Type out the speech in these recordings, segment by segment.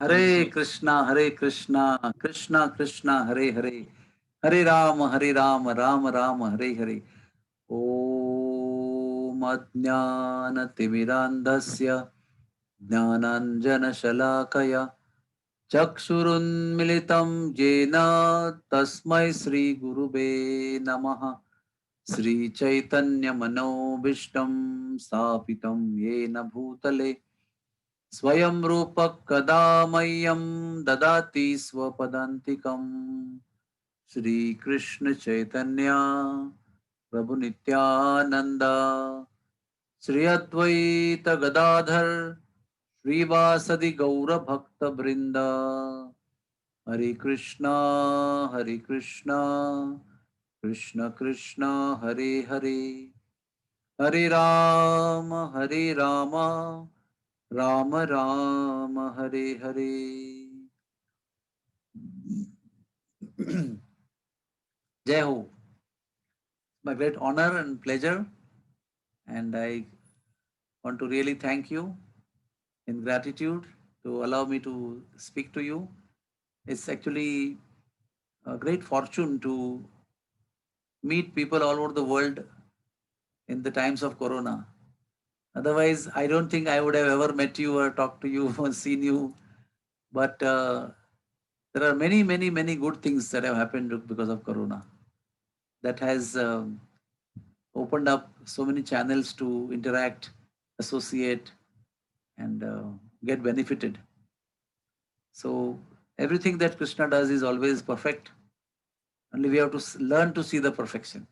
Hare Krishna, Krishna Krishna, Hare Hare, Hare Rama, Rama Rama, Hare Hare. Om Ajnanatimirandhasya Jnananjanashalakaya Chakshurunmilitam Jena Tasmai Sri Gurube Namaha. Sri Chaitanya Manobishtam Sapitam Yena Bhutale स्वयं रूप कदा मह्यं ददाति स्वपदान्तिकं श्री कृष्ण चैतन्य प्रभु नित्यानंद श्री अद्वैत गदाधर श्रीवासदि गौर भक्त वृंद हरे Krishna Krishna Krishna Hare Hare Hare Ram Ram Ram Hare Hare. Jai Ho. My great honor and pleasure, and I want to really thank you in gratitude to allow me to speak to you. It's actually a great fortune to meet people all over the world in the times of Corona. Otherwise, I don't think I would have ever met you or talked to you or seen you. But there are many, many, many good things that have happened because of Corona. That has opened up so many channels to interact, associate, and get benefited. So everything that Krishna does is always perfect. Only we have to learn to see the perfection.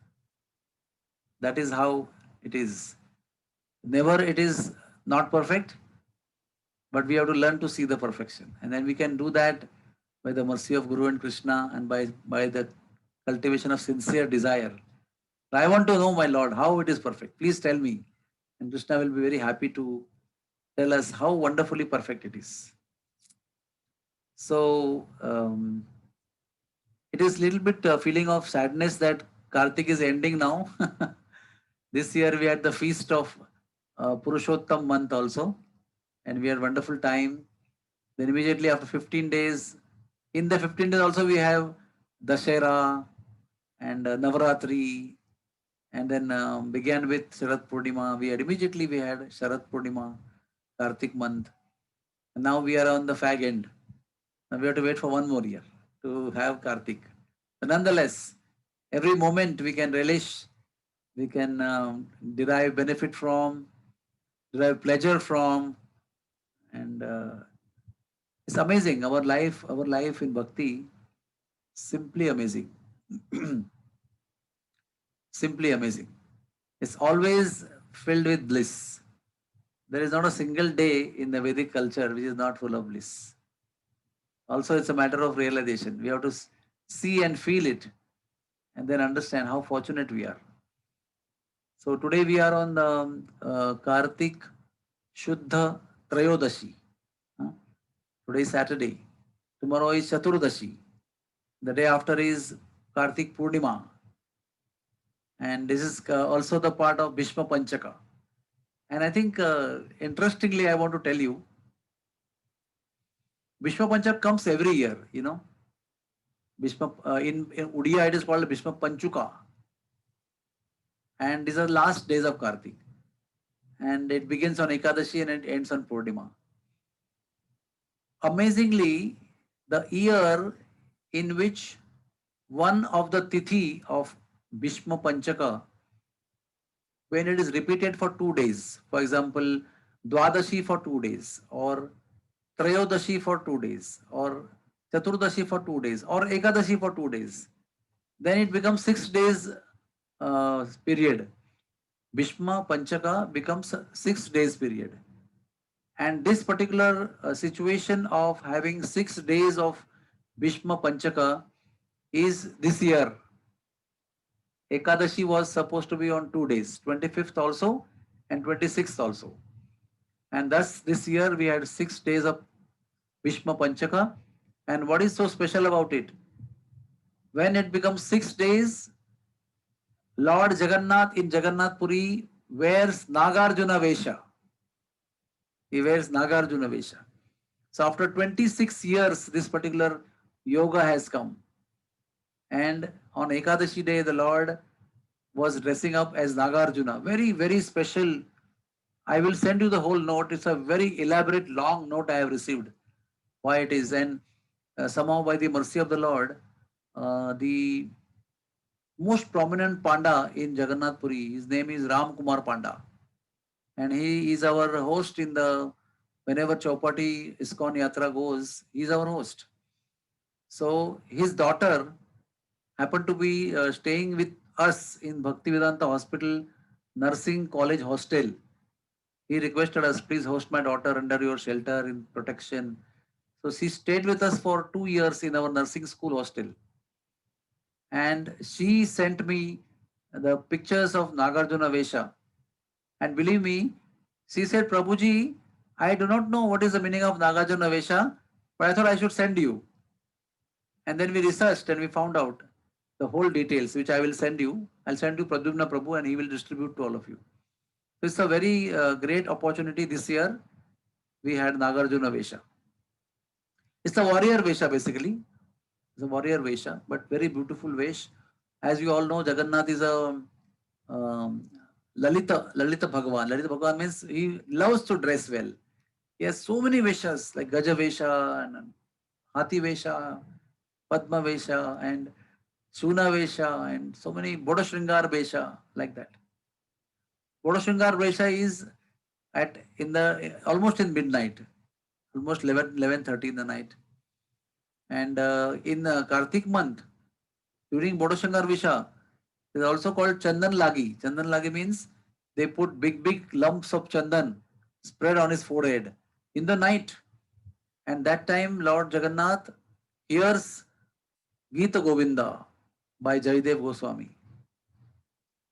That is how it is. Never it is not perfect, but we have to learn to see the perfection. And then we can do that by the mercy of Guru and Krishna and by the cultivation of sincere desire. I want to know, my Lord, how it is perfect. Please tell me. And Krishna will be very happy to tell us how wonderfully perfect it is. So it is little bit feeling of sadness that Kartik is ending now. This year we had the feast of Purushottam month also, and we had wonderful time. Then immediately after 15 days, in the 15 days also we have Dashera and Navaratri, and then began with Sharat Purnima. We had Sharat Purnima, Kartik month, and now we are on the fag end. Now we have to wait for one more year to have Kartik. But nonetheless, every moment we can relish, we can derive benefit from, derive pleasure from, and it's amazing. Our life in bhakti, simply amazing, simply amazing. It's always filled with bliss. There is not a single day in the Vedic culture which is not full of bliss. Also, it's a matter of realization. We have to see and feel it and then understand how fortunate we are. So today we are on the Kartik Shuddha Trayodashi. Huh? Today is Saturday. Tomorrow is Chaturdashi. The day after is Kartik Purnima. And this is also the part of Bhishma Panchaka. And I think, interestingly, I want to tell you, Bhishma Panchaka comes every year. Bhishma, in Udiya it is called Bhishma Panchuka. And these are the last days of Kartik. And it begins on Ekadashi and it ends on Purnima. Amazingly, the year in which one of the tithi of Bhishma Panchaka, when it is repeated for 2 days, for example, Dwadashi for 2 days, or Trayodashi for 2 days, or Chaturdashi for 2 days, or Ekadashi for 2 days, then it becomes 6 days period. Bhishma Panchaka becomes a 6 days period. And this particular situation of having 6 days of Bhishma Panchaka is this year. Ekadashi was supposed to be on 2 days, 25th also and 26th also. And thus this year we had 6 days of Bhishma Panchaka. And what is so special about it? When it becomes 6 days, Lord Jagannath in Jagannath Puri wears Nagarjuna Vesha. He wears Nagarjuna Vesha. So after 26 years, this particular yoga has come. And on Ekadashi day, the Lord was dressing up as Nagarjuna. Very, very special. I will send you the whole note. It's a very elaborate, long note I have received. Why it is. And somehow, by the mercy of the Lord, the most prominent Panda in Jagannath Puri, his name is Ram Kumar Panda. And he is our host in the, whenever Chowpatty ISKCON Yatra goes, he is our host. So his daughter happened to be staying with us in Bhaktivedanta Hospital Nursing College Hostel. He requested us, please host my daughter under your shelter in protection. So she stayed with us for 2 years in our nursing school hostel. And she sent me the pictures of Nagarjuna Vesha. And believe me, she said, Prabhuji, I do not know what is the meaning of Nagarjuna Vesha, but I thought I should send you. And then we researched and we found out the whole details, which I will send you. I'll send you Pradyumna Prabhu and he will distribute to all of you. So it's a very great opportunity this year. We had Nagarjuna Vesha. It's a warrior Vesha basically. It's a warrior Vesha, but very beautiful Vesh. As you all know, Jagannath is a Lalita Bhagavan. Lalita Bhagavan means he loves to dress well. He has so many Veshas like Gaja Vesha and Hathi Vesha, Padma Vesha and Suna Vesha and so many Bodhashringar Vesha like that. Bodhashringar Vesha is at in the almost in midnight, almost 11:30 in the night. And in Kartik month, during Bodhashringar Vesha, it is also called Chandan Lagi. Chandan Lagi means they put big lumps of chandan spread on his forehead in the night. And that time Lord Jagannath hears Gita Govinda by Jaidev Goswami.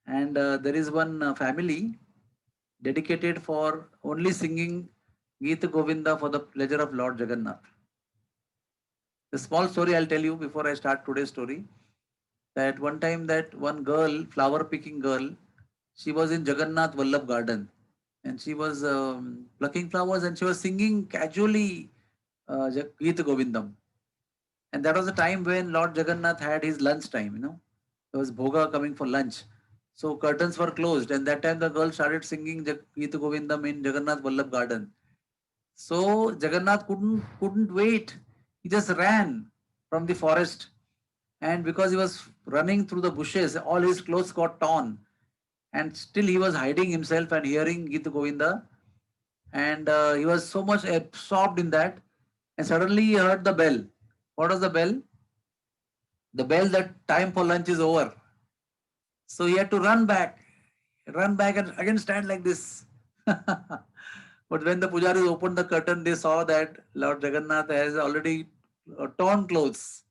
And there is one family dedicated for only singing Gita Govinda for the pleasure of Lord Jagannath. The small story I'll tell you before I start today's story, that one time that one girl, flower picking girl, she was in Jagannath Vallabh garden and she was plucking flowers and she was singing casually Gita Govindam. And that was the time when Lord Jagannath had his lunch time, There was Bhoga coming for lunch. So curtains were closed and that time the girl started singing Gita Govindam in Jagannath Vallabh garden. So Jagannath couldn't wait. He just ran from the forest. And because he was running through the bushes, all his clothes got torn. And still he was hiding himself and hearing Gita Govinda. And he was so much absorbed in that. And suddenly he heard the bell. What was the bell? The bell that time for lunch is over. So he had to run back and again stand like this. But when the pujaris opened the curtain, they saw that Lord Jagannath has already torn clothes.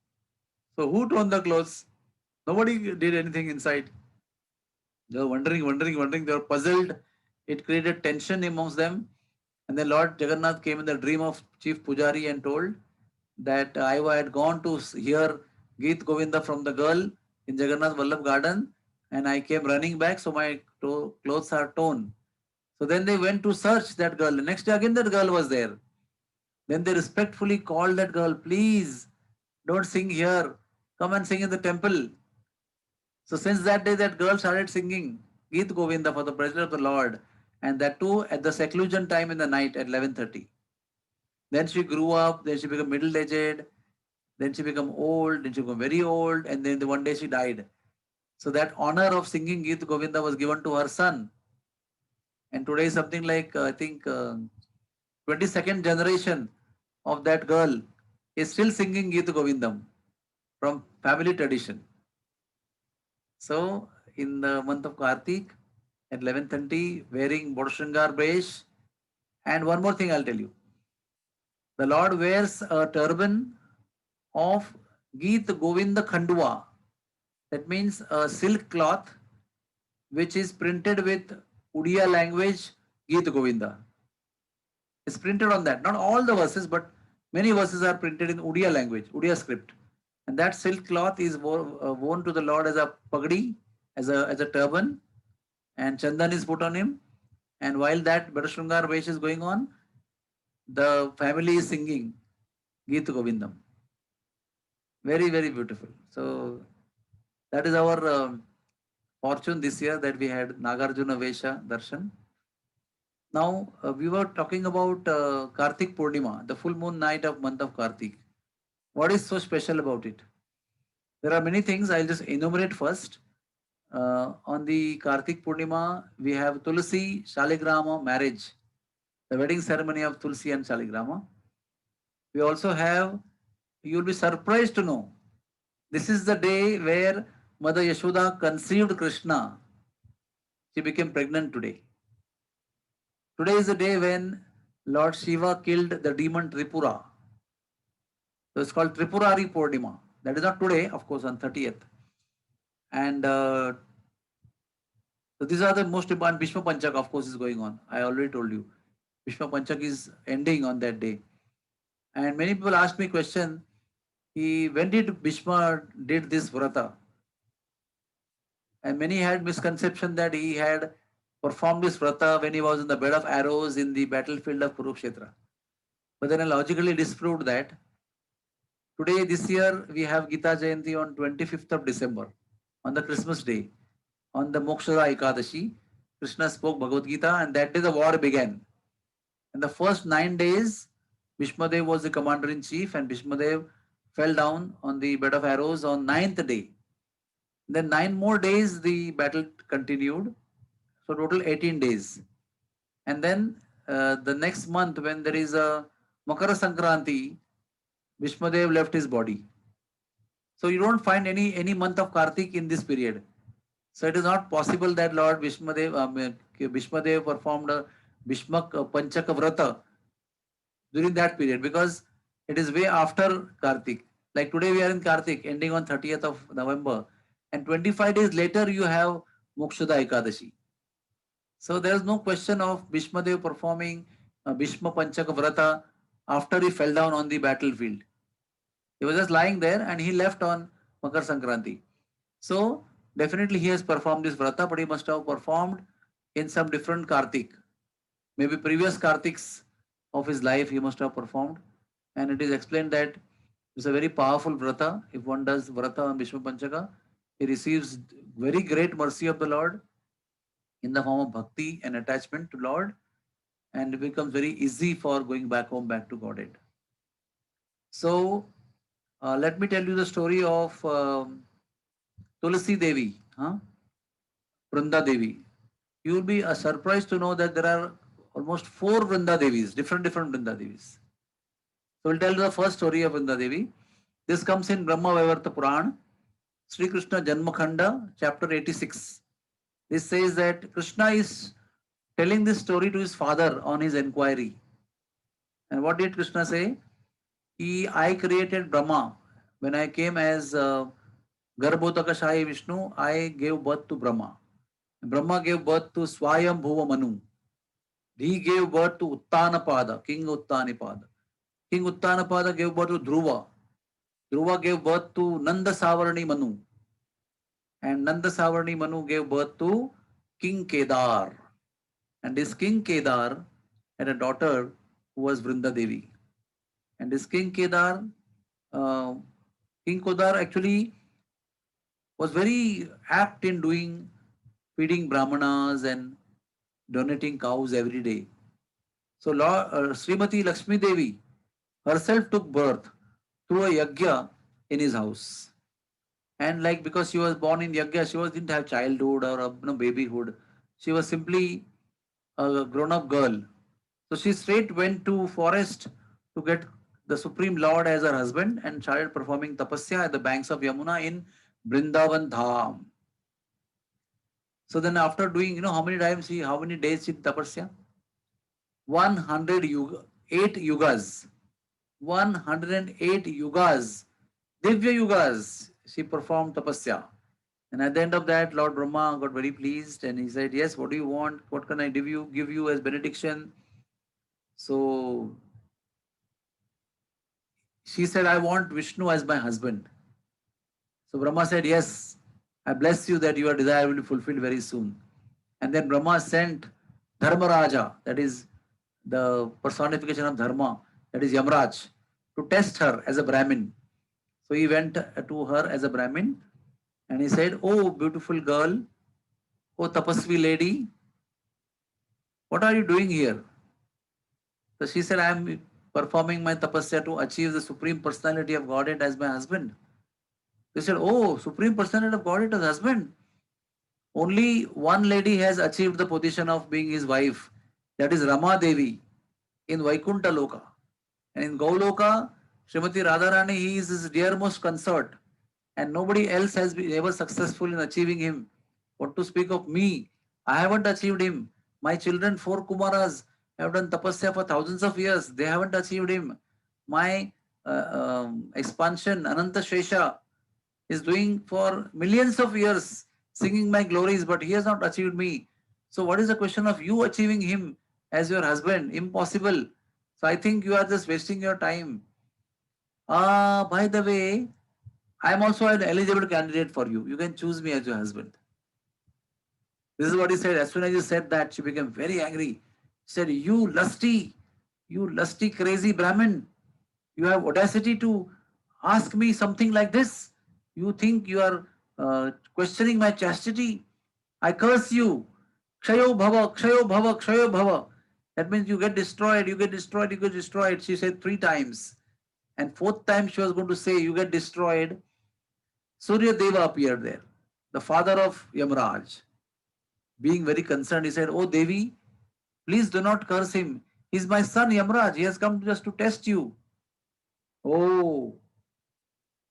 So who torn the clothes? Nobody did anything inside. They were wondering. They were puzzled. It created tension amongst them. And then Lord Jagannath came in the dream of Chief Pujari and told that I had gone to hear Geet Govinda from the girl in Jagannath Vallabh garden and I came running back, so my clothes are torn. So then they went to search that girl. The next day again that girl was there. Then they respectfully called that girl, please don't sing here. Come and sing in the temple. So since that day that girl started singing Geet Govinda for the pleasure of the Lord, and that too at the seclusion time in the night at 11:30. Then she grew up, then she became middle-aged, then she became old, then she became very old, and then one day she died. So that honor of singing Geet Govinda was given to her son. And today something like, I think, 22nd generation of that girl is still singing Geet Govindam from family tradition. So in the month of Kartik at 11:30, wearing Bodhshringar Bresh. And one more thing I'll tell you. The Lord wears a turban of Geet Govinda Khandua. That means a silk cloth which is printed with Udiya language Geet Govinda. It's printed on that. Not all the verses, but many verses are printed in Udiya language, Udiya script. And that silk cloth is worn to the Lord as a pagdi, as a turban, and chandan is put on him. And while that Bodhshringar Vesh is going on, the family is singing Geet Govindam. Very, very beautiful. So that is our fortune this year that we had Nagarjuna Vesha Darshan. Now we were talking about Kartik Purnima, the full moon night of month of Kartik. What is so special about it? There are many things. I'll just enumerate first. On the Kartik Purnima, we have Tulsi Shaligrama marriage, the wedding ceremony of Tulsi and Shaligrama. We also have, you'll be surprised to know, this is the day where Mother Yashoda conceived Krishna. She became pregnant today. Today is the day when Lord Shiva killed the demon Tripura. So it's called Tripurari Purnima. That is not today, of course, on 30th. And so these are the most important. Bhishma Panchak, of course, is going on. I already told you. Bhishma Panchak is ending on that day. And many people ask me question, when did Bhishma did this vrata? And many had misconception that he had performed this vrata when he was in the bed of arrows in the battlefield of Kurukshetra. But then I logically disproved that. Today, this year, we have Gita Jayanti on 25th of December, on the Christmas day. On the Mokshada Ekadashi, Krishna spoke Bhagavad Gita, and that day the war began. In the first 9 days, Bhishmadev was the commander-in-chief, and Bhishmadev fell down on the bed of arrows on 9th day. Then 9 more days the battle continued, so total 18 days. And then the next month, when there is a Makara Sankranti, Bhishmadev left his body. So you don't find any month of Kartik in this period. So it is not possible that Lord Bhishmadev performed a Bhishmak Panchaka Vrata during that period, because it is way after Kartik. Like today we are in Kartik, ending on 30th of November, and 25 days later you have Mokshada Ekadashi. So there is no question of Bhishmadev performing Bhishma Panchaka Vrata after he fell down on the battlefield. He was just lying there and he left on Makar Sankranti. So definitely he has performed this vrata, but he must have performed in some different Kartik. Maybe previous Kartiks of his life he must have performed. And it is explained that it's a very powerful vrata. If one does vrata on Bhishma Panchaka, he receives very great mercy of the Lord in the form of bhakti and attachment to Lord, and it becomes very easy for going back home, back to Godhead. So let me tell you the story of Tulsi Devi, Vrunda Devi. You will be surprised to know that there are almost 4 Vrunda Devis, different Vrunda Devis. So we'll tell you the first story of Vrunda Devi. This comes in Brahma Vaivarta Puran, Sri Krishna Janmakhanda, chapter 86. This says that Krishna is telling this story to his father on his inquiry. And what did Krishna say? I created Brahma. When I came as Garbhodakashayi Vishnu, I gave birth to Brahma. Brahma gave birth to Swayam Bhuva Manu. He gave birth to Uttanapada, King Uttanapada. King Uttanapada gave birth to Dhruva. Dhruva gave birth to Nanda Savarni Manu. And Nanda Savarni Manu gave birth to King Kedar. And this King Kedar had a daughter who was Vrinda Devi. And this King Kedar, King Kedar actually was very apt in feeding brahmanas and donating cows every day. So Srimati Lakshmi Devi herself took birth through a yajna in his house. And like because she was born in yajna, she didn't have childhood or babyhood. She was simply a grown-up girl. So she straight went to forest to get the Supreme Lord as her husband and started performing tapasya at the banks of Yamuna in Vrindavan Dham. So then after doing, how many days she did tapasya? 108 yugas. 108 yugas. Divya yugas. She performed tapasya. And at the end of that, Lord Brahma got very pleased and he said, yes, what do you want? What can I give you as benediction? So she said, I want Vishnu as my husband. So Brahma said, yes, I bless you that your desire will be fulfilled very soon. And then Brahma sent Dharmaraja, that is the personification of dharma, that is Yamraj, to test her as a Brahmin. So he went to her as a Brahmin and he said, "Oh, beautiful girl, oh, tapasvi lady, what are you doing here?" So she said, "I am performing my tapasya to achieve the Supreme Personality of Godhead as my husband." They said, "Oh, Supreme Personality of Godhead as husband. Only one lady has achieved the position of being his wife. That is Rama Devi in Vaikuntha Loka. And in Goloka, Srimati Radharani, he is his dearmost consort. And nobody else has been ever successful in achieving him. What to speak of me? I haven't achieved him. My children, four Kumaras, have done tapasya for thousands of years. They haven't achieved him. My expansion, Ananta Shesha, is doing for millions of years, singing my glories, but he has not achieved me. So, what is the question of you achieving him as your husband? Impossible. So, I think you are just wasting your time. By the way, I am also an eligible candidate for you. You can choose me as your husband. This is what he said. As soon as he said that, she became very angry. She said, you lusty, crazy Brahmin, you have audacity to ask me something like this. You think you are questioning my chastity. I curse you. Kshayo bhava, kshayo bhava, kshayo bhava. That means you get destroyed, you get destroyed, you get destroyed. She said 3 times. And fourth time she was going to say, you get destroyed. Surya Deva appeared there, the father of Yamraj. Being very concerned, he said, "Oh Devi, please do not curse him. He's my son Yamraj. He has come just to test you." Oh,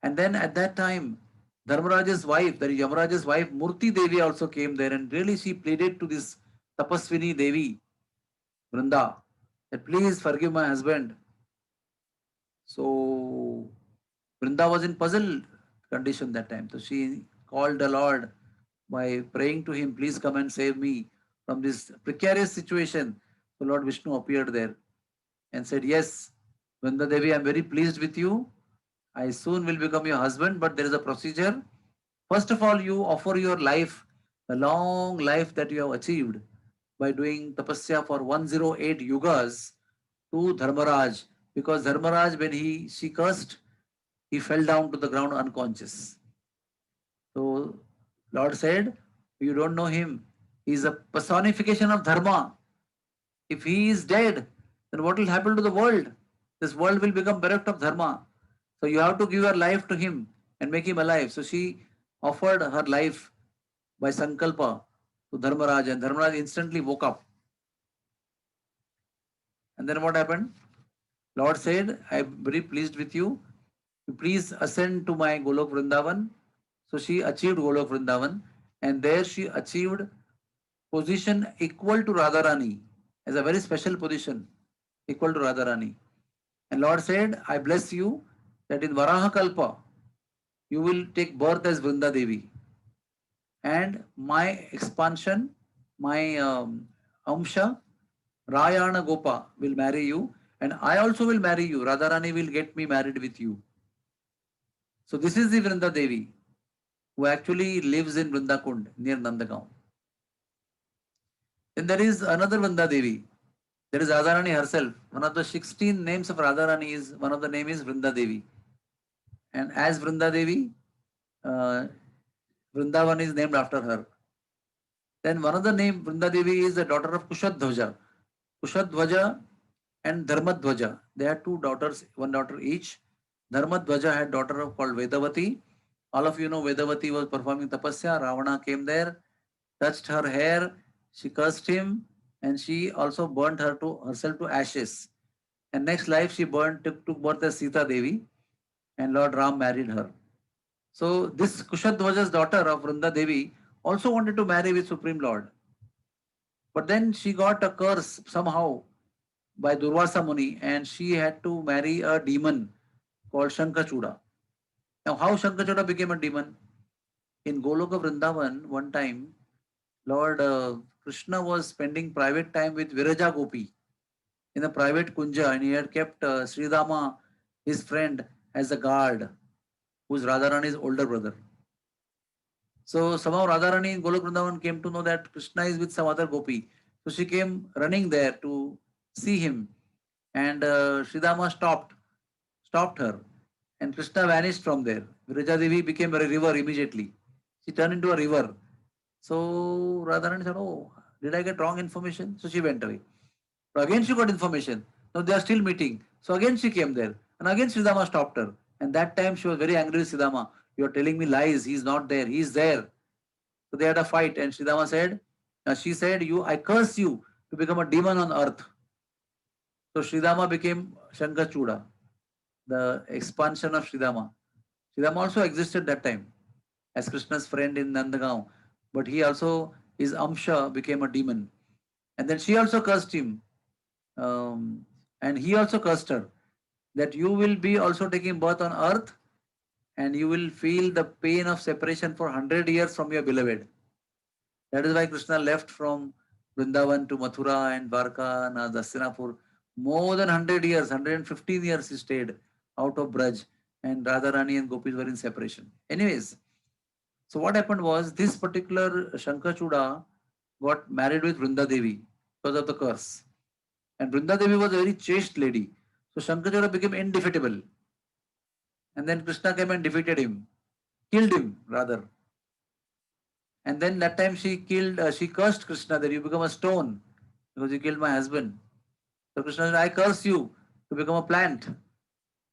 and then at that time, Dharmaraj's wife, that is Yamraj's wife, Murti Devi also came there and really she pleaded to this Tapaswini Devi, Vrinda, that please forgive my husband. So Vrinda was in puzzled condition that time. So she called the Lord by praying to him, please come and save me from this precarious situation. So Lord Vishnu appeared there and said, yes, Vrinda Devi, I am very pleased with you. I soon will become your husband, but there is a procedure. First of all, you offer your life, the long life that you have achieved by doing tapasya for 108 yugas to Dharmaraj, because Dharmaraj, when she cursed, he fell down to the ground unconscious. So Lord said, you don't know him. He is a personification of dharma. If he is dead, then what will happen to the world? This world will become bereft of dharma. So you have to give your life to him and make him alive. So she offered her life by sankalpa to Dharmaraj, and Dharmaraj instantly woke up. And then what happened? Lord said, I am very pleased with you. Please ascend to my Golok Vrindavan. So she achieved Golok Vrindavan, and there she achieved position equal to Radharani, as a very special position, equal to Radharani. And Lord said, I bless you that in Varaha Kalpa, you will take birth as Vrinda Devi. And my expansion, my Amsha, Rayana Gopa will marry you, and I also will marry you. Radharani will get me married with you. So this is the Vrinda Devi who actually lives in Vrindakund near Nandagaon. Then there is another Vrinda Devi. There is Radharani herself. One of the 16 names of Radharani is, one of the name is Vrinda Devi. And as Vrinda Devi, uh, Vrindavan is named after her. Then one other name, Vrinda Devi, is the daughter of Kushadhwaja. Kushadhwaja and Dharmadhwaja. They had two daughters, one daughter each. Dharmadhwaja had daughter of called Vedavati. All of you know Vedavati was performing tapasya. Ravana came there, touched her hair, she cursed him, and she also burnt herself to ashes. And next life she took birth as Sita Devi, and Lord Ram married her. So this Kushadhwaja's daughter of Vrinda Devi also wanted to marry with Supreme Lord. But then she got a curse somehow by Durvasa Muni, and she had to marry a demon called Shankachuda. Now how Shankachuda became a demon? In Goloka Vrindavan, one time, Lord Krishna was spending private time with Viraja Gopi in a private kunja, and he had kept Sridama, his friend, as a guard, who's Radharani's older brother. So somehow Radharani in Golok Vrindavan came to know that Krishna is with some other gopi. So she came running there to see him. And Sridama stopped her. And Krishna vanished from there. Viraja Devi became a river immediately. She turned into a river. So Radharani said, "Oh, did I get wrong information?" So she went away. So again she got information. Now they are still meeting. So again she came there. And again Sridama stopped her. And that time she was very angry with Sridama. "You are telling me lies. He's not there. He's there." So they had a fight. And Sridama said, she said, I curse you to become a demon on earth. So Sridama became Shankachuda, the expansion of Sridama. Sridama also existed that time as Krishna's friend in Nandagaon. But he also, his Amsha became a demon. And then she also cursed him. Um, and he also cursed her that you will be also taking birth on earth and you will feel the pain of separation for 100 years from your beloved. That is why Krishna left from Vrindavan to Mathura and Dwarka and Dastinapur. More than 100 years, 115 years he stayed out of Braj, and Radharani and Gopis were in separation. Anyways, so what happened was this particular Shankachuda got married with Vrinda Devi because of the curse. And Vrinda Devi was a very chaste lady. So Shankachuda became indefeatable. And then Krishna came and defeated him, killed him rather. And then that time she cursed Krishna that you become a stone because you killed my husband. So Krishna said, I curse you to become a plant.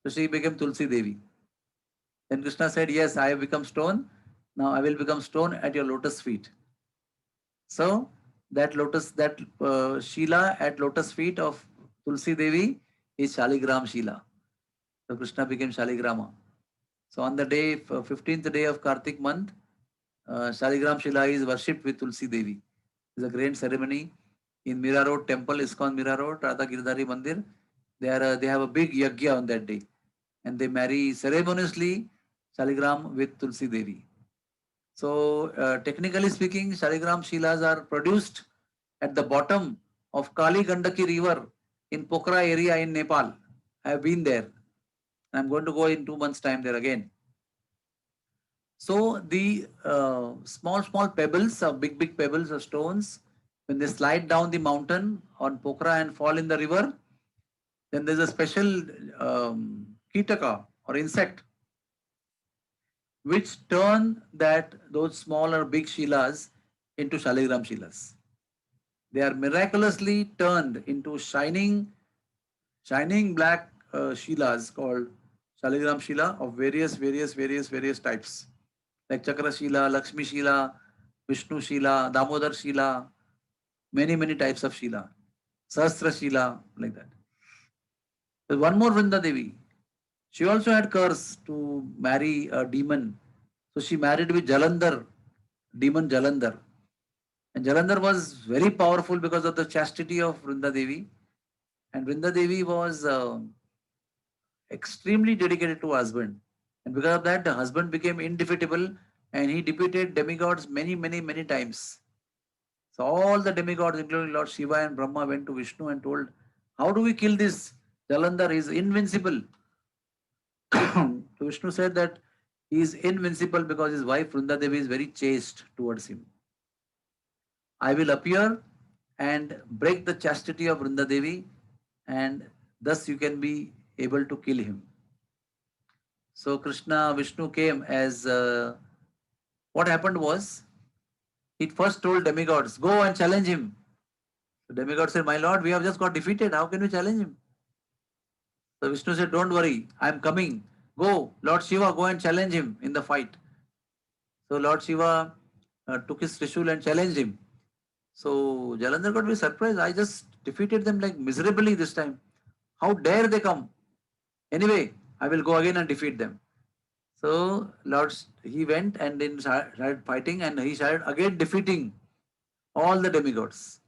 So she became Tulsi Devi. Then Krishna said, yes, I have become stone. Now I will become stone at your lotus feet. So that Sheila at lotus feet of Tulsi Devi is Shaligram Sheila. So Krishna became Shaligrama. So on the day, 15th day of Kartik month, Shaligram Shila is worshipped with Tulsi Devi. It's a great ceremony in Mira Road Temple, ISKCON Mira Road, Radha Giridhari Mandir. They have a big yagya on that day, and they marry ceremoniously Shaligram with Tulsi Devi. So technically speaking, Shaligram Shilas are produced at the bottom of Kali Gandaki River in Pokhara area in Nepal. I have been there. I'm going to go in 2 months' time there again. So the small pebbles, big pebbles or stones, when they slide down the mountain on Pokhara and fall in the river, then there's a special kitaka or insect which turn those small or big shilas into Shaligram shilas. They are miraculously turned into shining black shilas called Shaligram shila of various types, like Chakra Shila, Lakshmi Shila, Vishnu Shila, Damodar Shila, many types of Shila, Sahasra Shila, like that. There's one more Vrinda Devi. She also had curse to marry a demon. So she married with Jalandhar, demon Jalandhar. And Jalandhar was very powerful because of the chastity of Vrinda Devi. And Vrinda Devi was extremely dedicated to her husband. And because of that, the husband became indefeatable and he defeated demigods many times. So all the demigods, including Lord Shiva and Brahma, went to Vishnu and told, how do we kill this? Jalandhar is invincible. So Vishnu said that he is invincible because his wife Vrinda Devi is very chaste towards him. I will appear and break the chastity of Vrinda Devi, and thus you can be able to kill him. So Vishnu came as what happened was he first told demigods, go and challenge him. The demigod said, my lord, we have just got defeated. How can we challenge him? So Vishnu said, don't worry, I am coming. Go, Lord Shiva, go and challenge him in the fight. So Lord Shiva took his Trishul and challenged him. So Jalandhar got very surprised. I just defeated them like miserably this time. How dare they come? Anyway, I will go again and defeat them. So he went and then started fighting and he started again defeating all the demigods.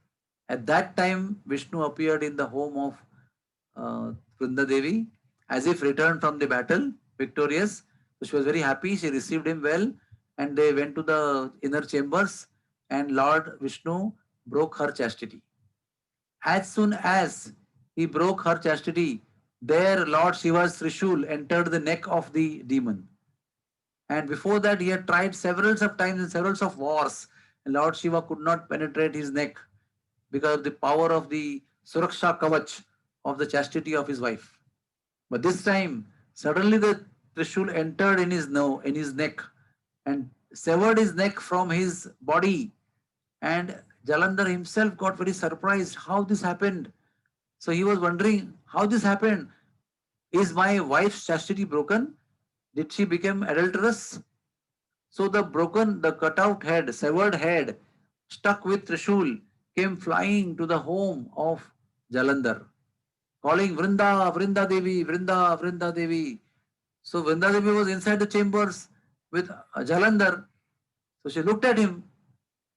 At that time, Vishnu appeared in the home of Vrinda Devi as if returned from the battle, victorious. So she was very happy. She received him well and they went to the inner chambers and Lord Vishnu broke her chastity. As soon as he broke her chastity, there Lord Shiva's Trishul entered the neck of the demon. And before that, he had tried several of times in several of wars. And Lord Shiva could not penetrate his neck because of the power of the Suraksha Kavach of the chastity of his wife. But this time, suddenly the Trishul entered in his in his neck and severed his neck from his body. And Jalandhar himself got very surprised how this happened. So he was wondering how this happened. Is my wife's chastity broken? Did she become adulterous? So the cutout head, severed head, stuck with Trishul, came flying to the home of Jalandhar, calling Vrinda, Vrinda Devi, Vrinda, Vrinda Devi. So Vrinda Devi was inside the chambers with Jalandhar. So she looked at him,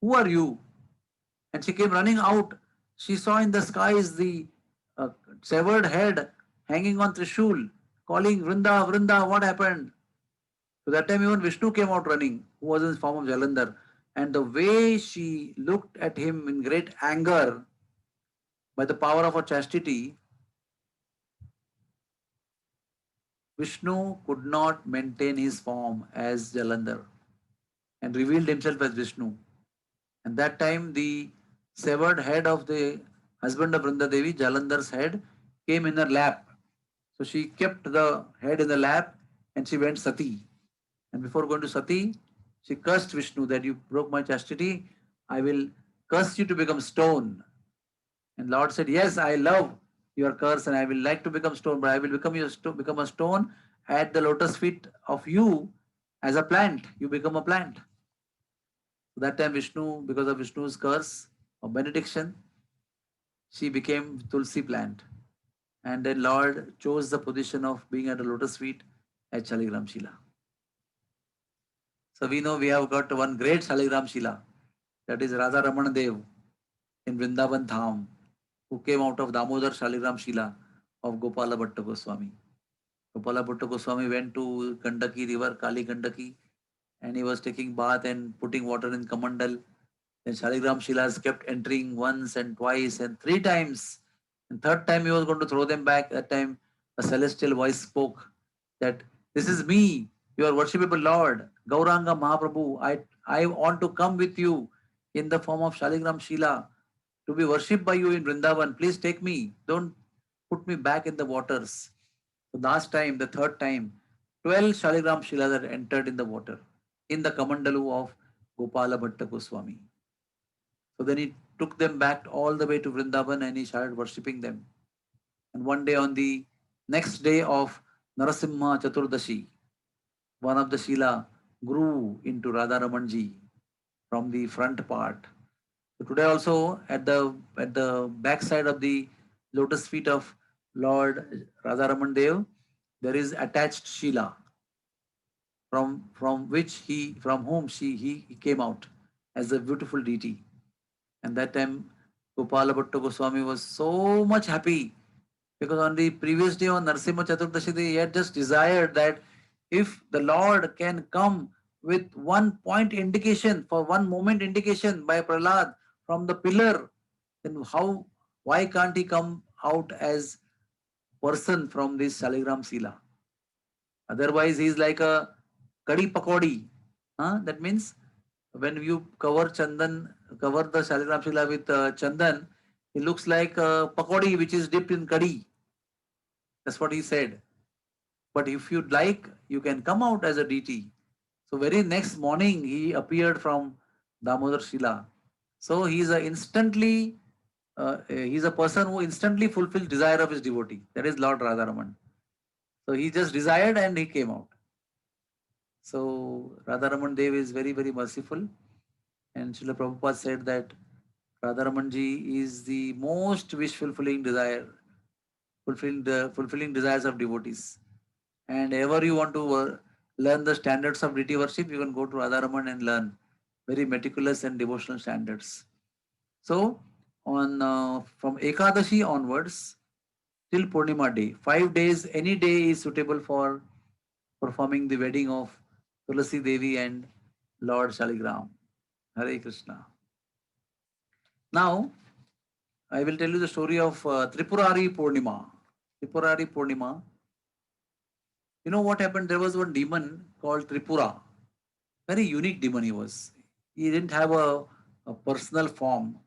who are you? And she came running out. She saw in the skies the uh, severed head hanging on Trishul, calling Vrinda, Vrinda, what happened? So that time even Vishnu came out running, who was in the form of Jalandhar. And the way she looked at him in great anger by the power of her chastity, Vishnu could not maintain his form as Jalandhar and revealed himself as Vishnu. And that time the severed head of the husband of Vrinda Devi, Jalandhar's head, came in her lap. So she kept the head in the lap and she went Sati. And before going to Sati, she cursed Vishnu that you broke my chastity, I will curse you to become stone. And Lord said, yes, I love your curse and I will like to become stone, but I will become a stone at the lotus feet of you as a plant. You become a plant. So that time Vishnu, because of Vishnu's curse or benediction, she became Tulsi plant. And then Lord chose the position of being at the lotus feet at Shaligram Shila. So we know we have got one great Shaligram Shila, that is Radha Raman Dev in Vrindavan Dham, who came out of Damodar Shaligram Shila of Gopala Bhatta Goswami. Gopala Bhatta Goswami went to Gandaki river, Kali Gandaki, and he was taking bath and putting water in Kamandal. Then Shaligram Shilas kept entering once and twice and three times. And third time he was going to throw them back. That time a celestial voice spoke that this is me, your worshipable Lord, Gauranga Mahaprabhu. I want to come with you in the form of Shaligram Shila to be worshipped by you in Vrindavan. Please take me. Don't put me back in the waters. So last time, the third time, 12 Shaligram Shilas had entered in the water in the Kamandalu of Gopala Bhatta Goswami. So then he took them back all the way to Vrindavan and he started worshipping them. And one day on the next day of Narasimha Chaturdashi, one of the Shila grew into Radharamanji from the front part. So today also at the back side of the lotus feet of Lord Radharaman Dev, there is attached Shila from whom he came out as a beautiful deity. And that time Gopala Bhatta Goswami was so much happy because on the previous day on Narsimha Chaturdashi, he had just desired that if the Lord can come with one point indication, for one moment indication by Prahlad from the pillar, then why can't he come out as person from this Shaligram Sila? Otherwise, he is like a kadi pakodi. That means when you cover the Shaligram Shila with chandan, it looks like a pakodi which is dipped in kadi. That's what he said. But if you'd like, you can come out as a deity. So very next morning, he appeared from Damodar Shila. So he's a person who instantly fulfills desire of his devotee. That is Lord Radharaman. So he just desired and he came out. So Radharaman Dev is very, very merciful. And Srila Prabhupada said that Radharamanji is the most wish fulfilling desire, fulfilling desires of devotees. And ever you want to learn the standards of deity worship, you can go to Radharaman and learn very meticulous and devotional standards. So on from Ekadashi onwards till Purnima day, 5 days, any day is suitable for performing the wedding of Tulasi Devi and Lord Shaligram. Hare Krishna. Now, I will tell you the story of Tripurari Purnima. Tripurari Purnima. You know what happened? There was one demon called Tripura. Very unique demon he was. He didn't have a personal form.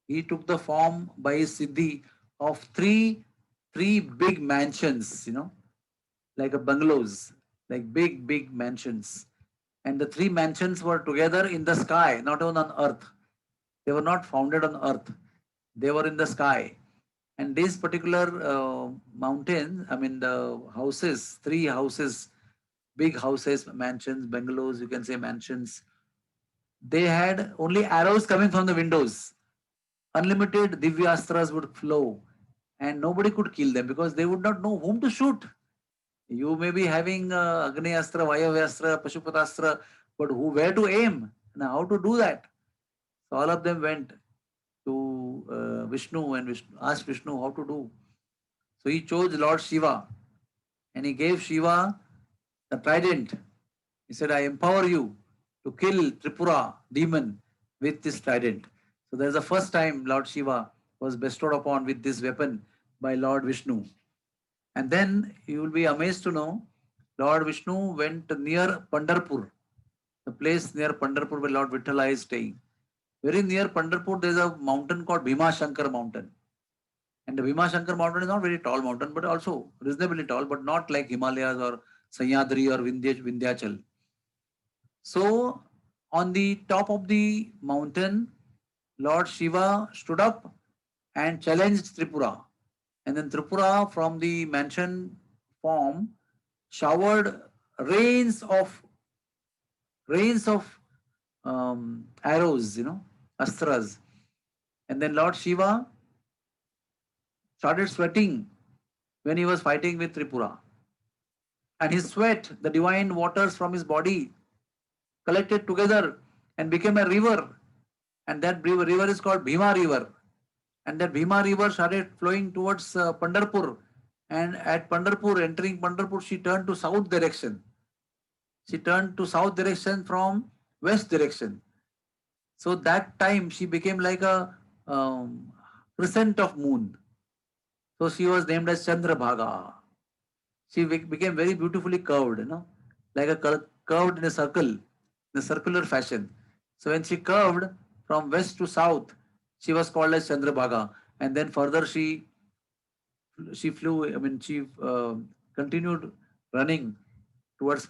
He took the form by his siddhi of three big mansions, like a bungalows, like big mansions. And the three mansions were together in the sky, not on earth. They were not founded on earth. They were in the sky. And these particular mountains, I mean the houses, three houses, big houses, mansions, bungalows, you can say mansions. They had only arrows coming from the windows. Unlimited divyastras would flow, and nobody could kill them because they would not know whom to shoot. You may be having Agni Astra, Vayavastra, Pashupatastra, but where to aim and how to do that? So all of them went to Vishnu and asked Vishnu how to do. So he chose Lord Shiva and he gave Shiva the trident. He said, I empower you to kill Tripura demon with this trident. So there's the first time Lord Shiva was bestowed upon with this weapon by Lord Vishnu. And then you will be amazed to know Lord Vishnu went near Pandarpur, the place near Pandarpur where Lord Vithala is staying. Very near Pandarpur, there is a mountain called Bhima Shankar mountain. And the Bhima Shankar mountain is not very tall mountain, but also reasonably tall, but not like Himalayas or Sahyadri or Vindhyachal. So on the top of the mountain, Lord Shiva stood up and challenged Tripura. And then Tripura from the mansion form showered rains of rains of arrows, astras. And then Lord Shiva started sweating when he was fighting with Tripura. And his sweat, the divine waters from his body, collected together and became a river. And that river is called Bhima River. And that Bhima River started flowing towards Pandarpur. And at Pandarpur, entering Pandarpur, she turned to south direction. She turned to south direction from west direction. So that time she became like a crescent of moon. So she was named as Chandrabhaga. She became very beautifully curved, like a curved in a circle, in a circular fashion. So when she curved from west to south, she was called as Chandrabhaga. And then further she flew, I mean, she continued running towards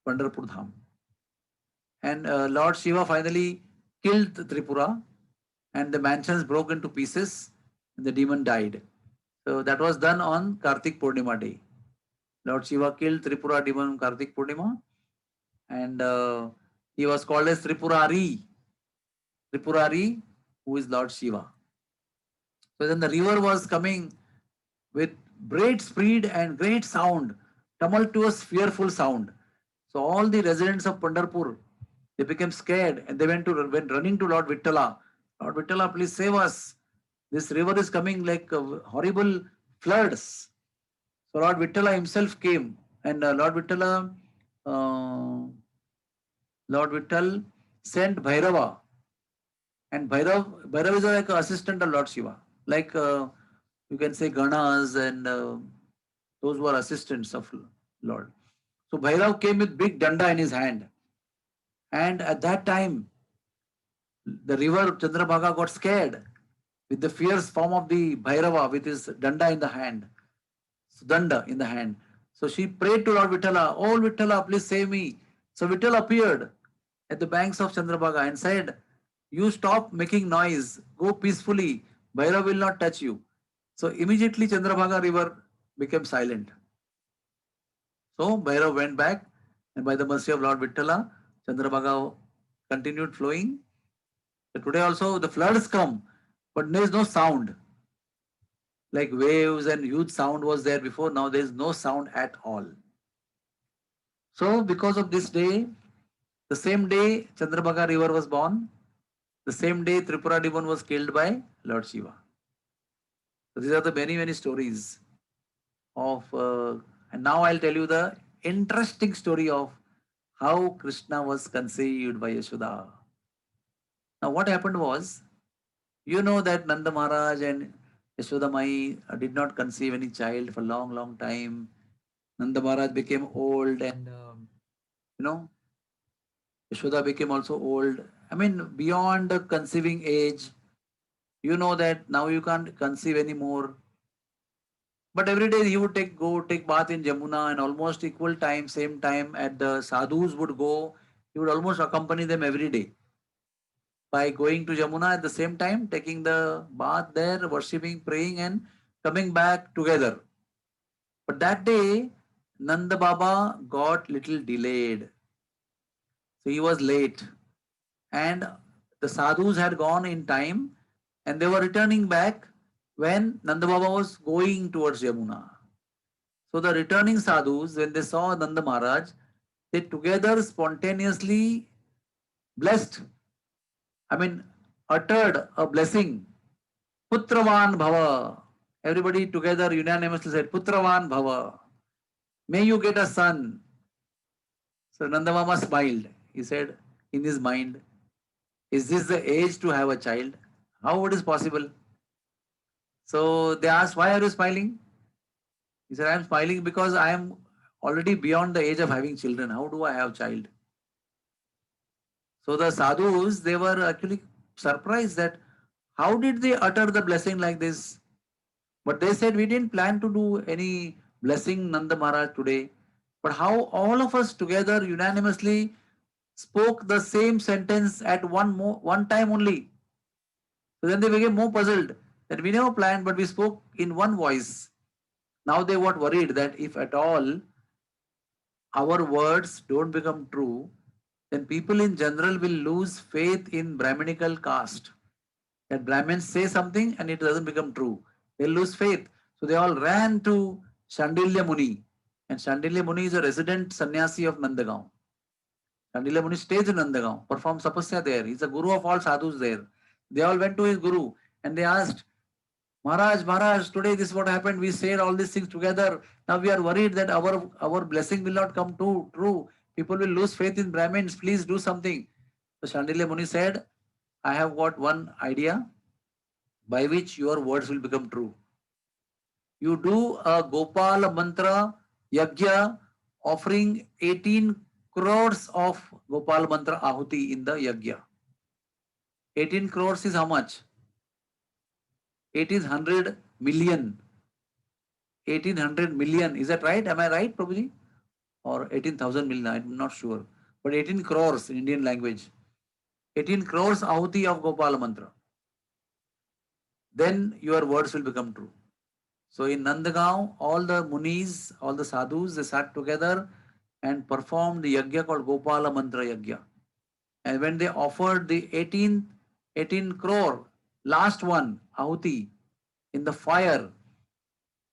Pandharpur Dham. And Lord Shiva finally killed Tripura, and the mansions broke into pieces, and the demon died. So that was done on Kartik Purnima day. Lord Shiva killed Tripura demon on Kartik Purnima, and he was called as Tripurari. Tripurari, who is Lord Shiva. So then the river was coming with great speed and great sound, tumultuous, fearful sound. So all the residents of Pandharpur, they became scared and they went running to Lord Vittala. Lord Vittala, please save us. This river is coming like horrible floods. So Lord Vittala himself came, and Lord Vittal sent Bhairava, and Bhairav is like an assistant of Lord Shiva, like you can say Ganas and those were assistants of Lord. So Bhairav came with big danda in his hand, and at that time the river Chandrabhaga got scared with the fierce form of the Bhairava with his danda in the hand, danda in the hand. So she prayed to Lord Vittala, "Oh Vittala, please save me." So Vittala appeared at the banks of Chandrabhaga and said, "You stop making noise, go peacefully, Bhairav will not touch you." So immediately Chandrabhaga river became silent. So Bhairav went back, and by the mercy of Lord Vittala, Chandrabhaga continued flowing. So today also the floods come, but there is no sound. Like waves and huge sound was there before, now there is no sound at all. So because of this day, the same day Chandrabhaga river was born, the same day Tripura demon was killed by Lord Shiva. So these are the many stories of, and now I'll tell you the interesting story of how Krishna was conceived by Yashoda. Now what happened was, you know that Nanda Maharaj and Yashoda Mai did not conceive any child for long time. Nanda Maharaj became old, and you know Yashoda became also old. I mean, beyond the conceiving age, you know that now you can't conceive anymore. But every day he would take bath in Jamuna, and almost equal time, same time at the sadhus would go. He would almost accompany them every day by going to Jamuna at the same time, taking the bath there, worshipping, praying, and coming back together. But that day, Nanda Baba got little delayed. So he was late. And the sadhus had gone in time and they were returning back when Nanda Baba was going towards Yamuna. So the returning sadhus, when they saw Nanda Maharaj, they together spontaneously blessed, I mean, uttered a blessing. Putravan Bhava. Everybody together unanimously said, Putravan Bhava. May you get a son. So Nanda Mama smiled. He said in his mind, is this the age to have a child? How it is possible? So they asked, why are you smiling? He said, I am smiling because I am already beyond the age of having children. How do I have child? So the sadhus, they were actually surprised that how did they utter the blessing like this? But they said, we didn't plan to do any blessing Nanda Maharaj today. But how all of us together unanimously spoke the same sentence at one time only. So then they became more puzzled that we never planned, but we spoke in one voice. Now they were worried that if at all our words don't become true, then people in general will lose faith in Brahminical caste. That Brahmins say something and it doesn't become true. They'll lose faith. So they all ran to Shandilya Muni. And Shandilya Muni is a resident sannyasi of Nandagaon. Shandilya Muni stays in Nandagaon, performs tapasya there. He's the guru of all sadhus there. They all went to his guru and they asked, Maharaj, today this is what happened. We said all these things together. Now we are worried that our blessing will not come true. People will lose faith in Brahmins. Please do something. So Shandilya Muni said, I have got one idea by which your words will become true. You do a Gopal mantra yagya offering 18 crores of Gopal mantra ahuti in the yagya. 18 crores is how much? 1800 million. 1800 million. Is that right? Am I right, Prabhuji? Or 18,000 million? I'm not sure. But 18 crores in Indian language. 18 crores ahuti of Gopal mantra. Then your words will become true. So in Nandagaon, all the munis, all the sadhus, they sat together and performed the yagya called Gopala Mantra Yagya. And when they offered the 18 crore, last one, ahuti, in the fire,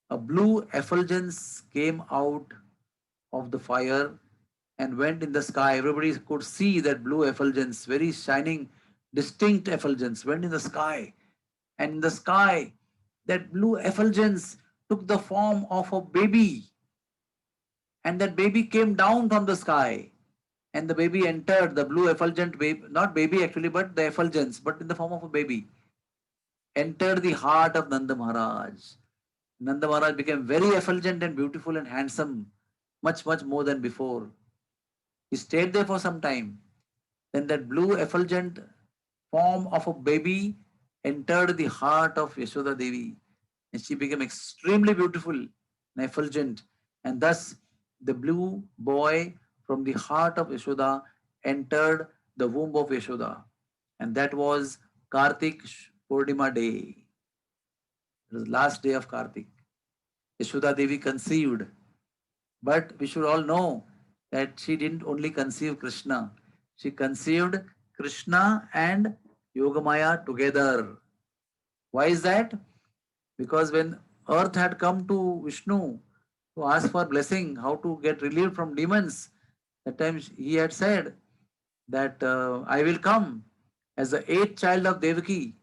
a blue effulgence came out of the fire and went in the sky. Everybody could see that blue effulgence, very shining, distinct effulgence, went in the sky. And in the sky, that blue effulgence took the form of a baby. And that baby came down from the sky. And the baby entered, the blue effulgent baby, not baby actually, but the effulgence, but in the form of a baby, entered the heart of Nanda Maharaj. Nanda Maharaj became very effulgent and beautiful and handsome, much, much more than before. He stayed there for some time. Then that blue effulgent form of a baby entered the heart of Yashoda Devi. And she became extremely beautiful and effulgent. And thus, the blue boy from the heart of Yashoda entered the womb of Yashoda. And that was Kartik Purnima day. It was the last day of Kartik. Yashoda Devi conceived. But we should all know that she didn't only conceive Krishna. She conceived Krishna and Yogamaya together. Why is that? Because when earth had come to Vishnu to ask for blessing, how to get relieved from demons, that time he had said that I will come as the eighth child of Devaki.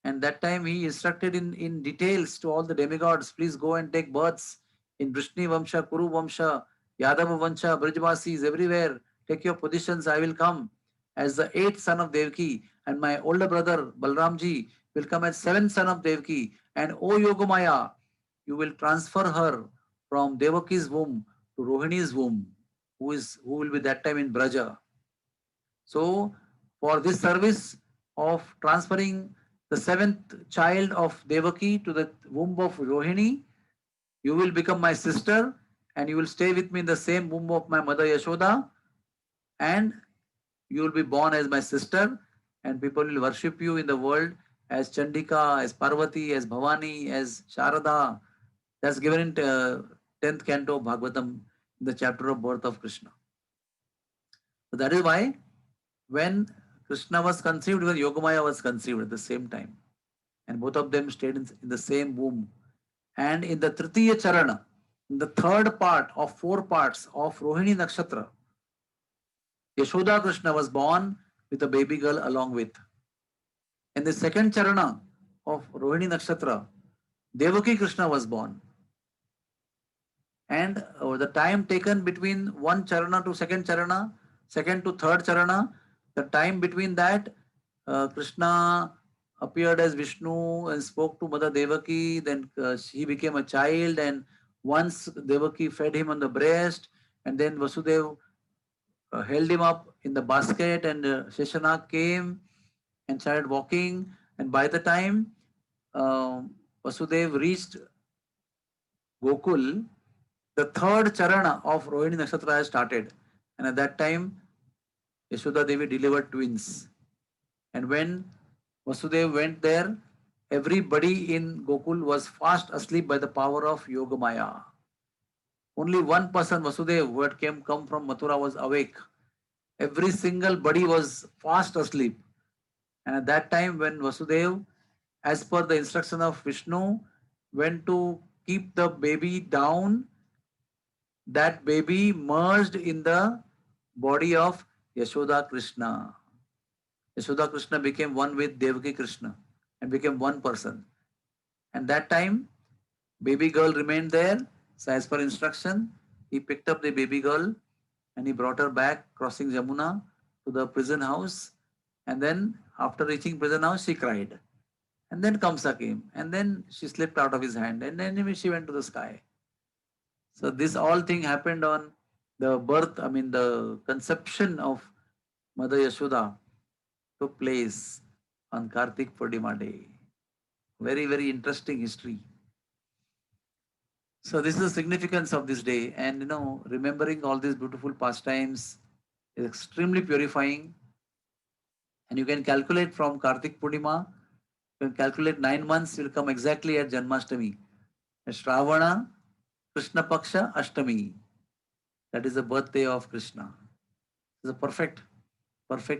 And that time he instructed in details to all the demigods, please go and take births in Vrishni Vamsha, Kuru Vamsha, Yadava Vamsha, Brijvasis, everywhere. Take your positions, I will come as the eighth son of Devaki. And my older brother Balramji will come as seventh son of Devaki. And O Yogamaya, you will transfer her from Devaki's womb to Rohini's womb, who will be that time in Braja. So for this service of transferring the seventh child of Devaki to the womb of Rohini, You will become my sister and you will stay with me in the same womb of my mother Yashoda, and you will be born as my sister, and people will worship you in the world as Chandika, as Parvati, as Bhavani, as Sharada. That's given in 10th canto of Bhagavatam, in the chapter of birth of Krishna. So that is why when Krishna was conceived, even Yogamaya was conceived at the same time. And both of them stayed in the same womb. And in the Tritiya Charana, in the third part of 4 parts of Rohini Nakshatra, Yashoda Krishna was born with a baby girl along with. In the second Charana of Rohini Nakshatra, Devaki Krishna was born. And the time taken between one Charana to second Charana, second to third Charana, the time between that, Krishna appeared as Vishnu and spoke to Mother Devaki, then he became a child, and once Devaki fed him on the breast, and then Vasudev held him up in the basket, and Sheshanak came and started walking, and by the time uh, Vasudev reached Gokul, the third charana of Rohini Nakshatra has started, and at that time Yashoda Devi delivered twins. And when Vasudev went there, everybody in Gokul was fast asleep by the power of Yogamaya. Only one person, Vasudev, who had come from Mathura, was awake. Every single body was fast asleep. And at that time, when Vasudev, as per the instruction of Vishnu, went to keep the baby down, that baby merged in the body of Yashoda Krishna. Yashoda Krishna became one with Devaki Krishna and became one person. And that time, baby girl remained there. So as per instruction, he picked up the baby girl and he brought her back crossing Jamuna to the prison house. And then after reaching prison house, she cried. And then Kamsa came and then she slipped out of his hand and then she went to the sky. So this all thing happened on the birth, the conception of Mother Yashoda took place on Kartik Purnima day. Very, very interesting history. So this is the significance of this day, and remembering all these beautiful pastimes is extremely purifying. And you can calculate from Kartik Purnima, you can calculate 9 months, will come exactly at Janmashtami. Shravana, Krishna Paksha, Ashtami. That is the birthday of Krishna. It's a perfect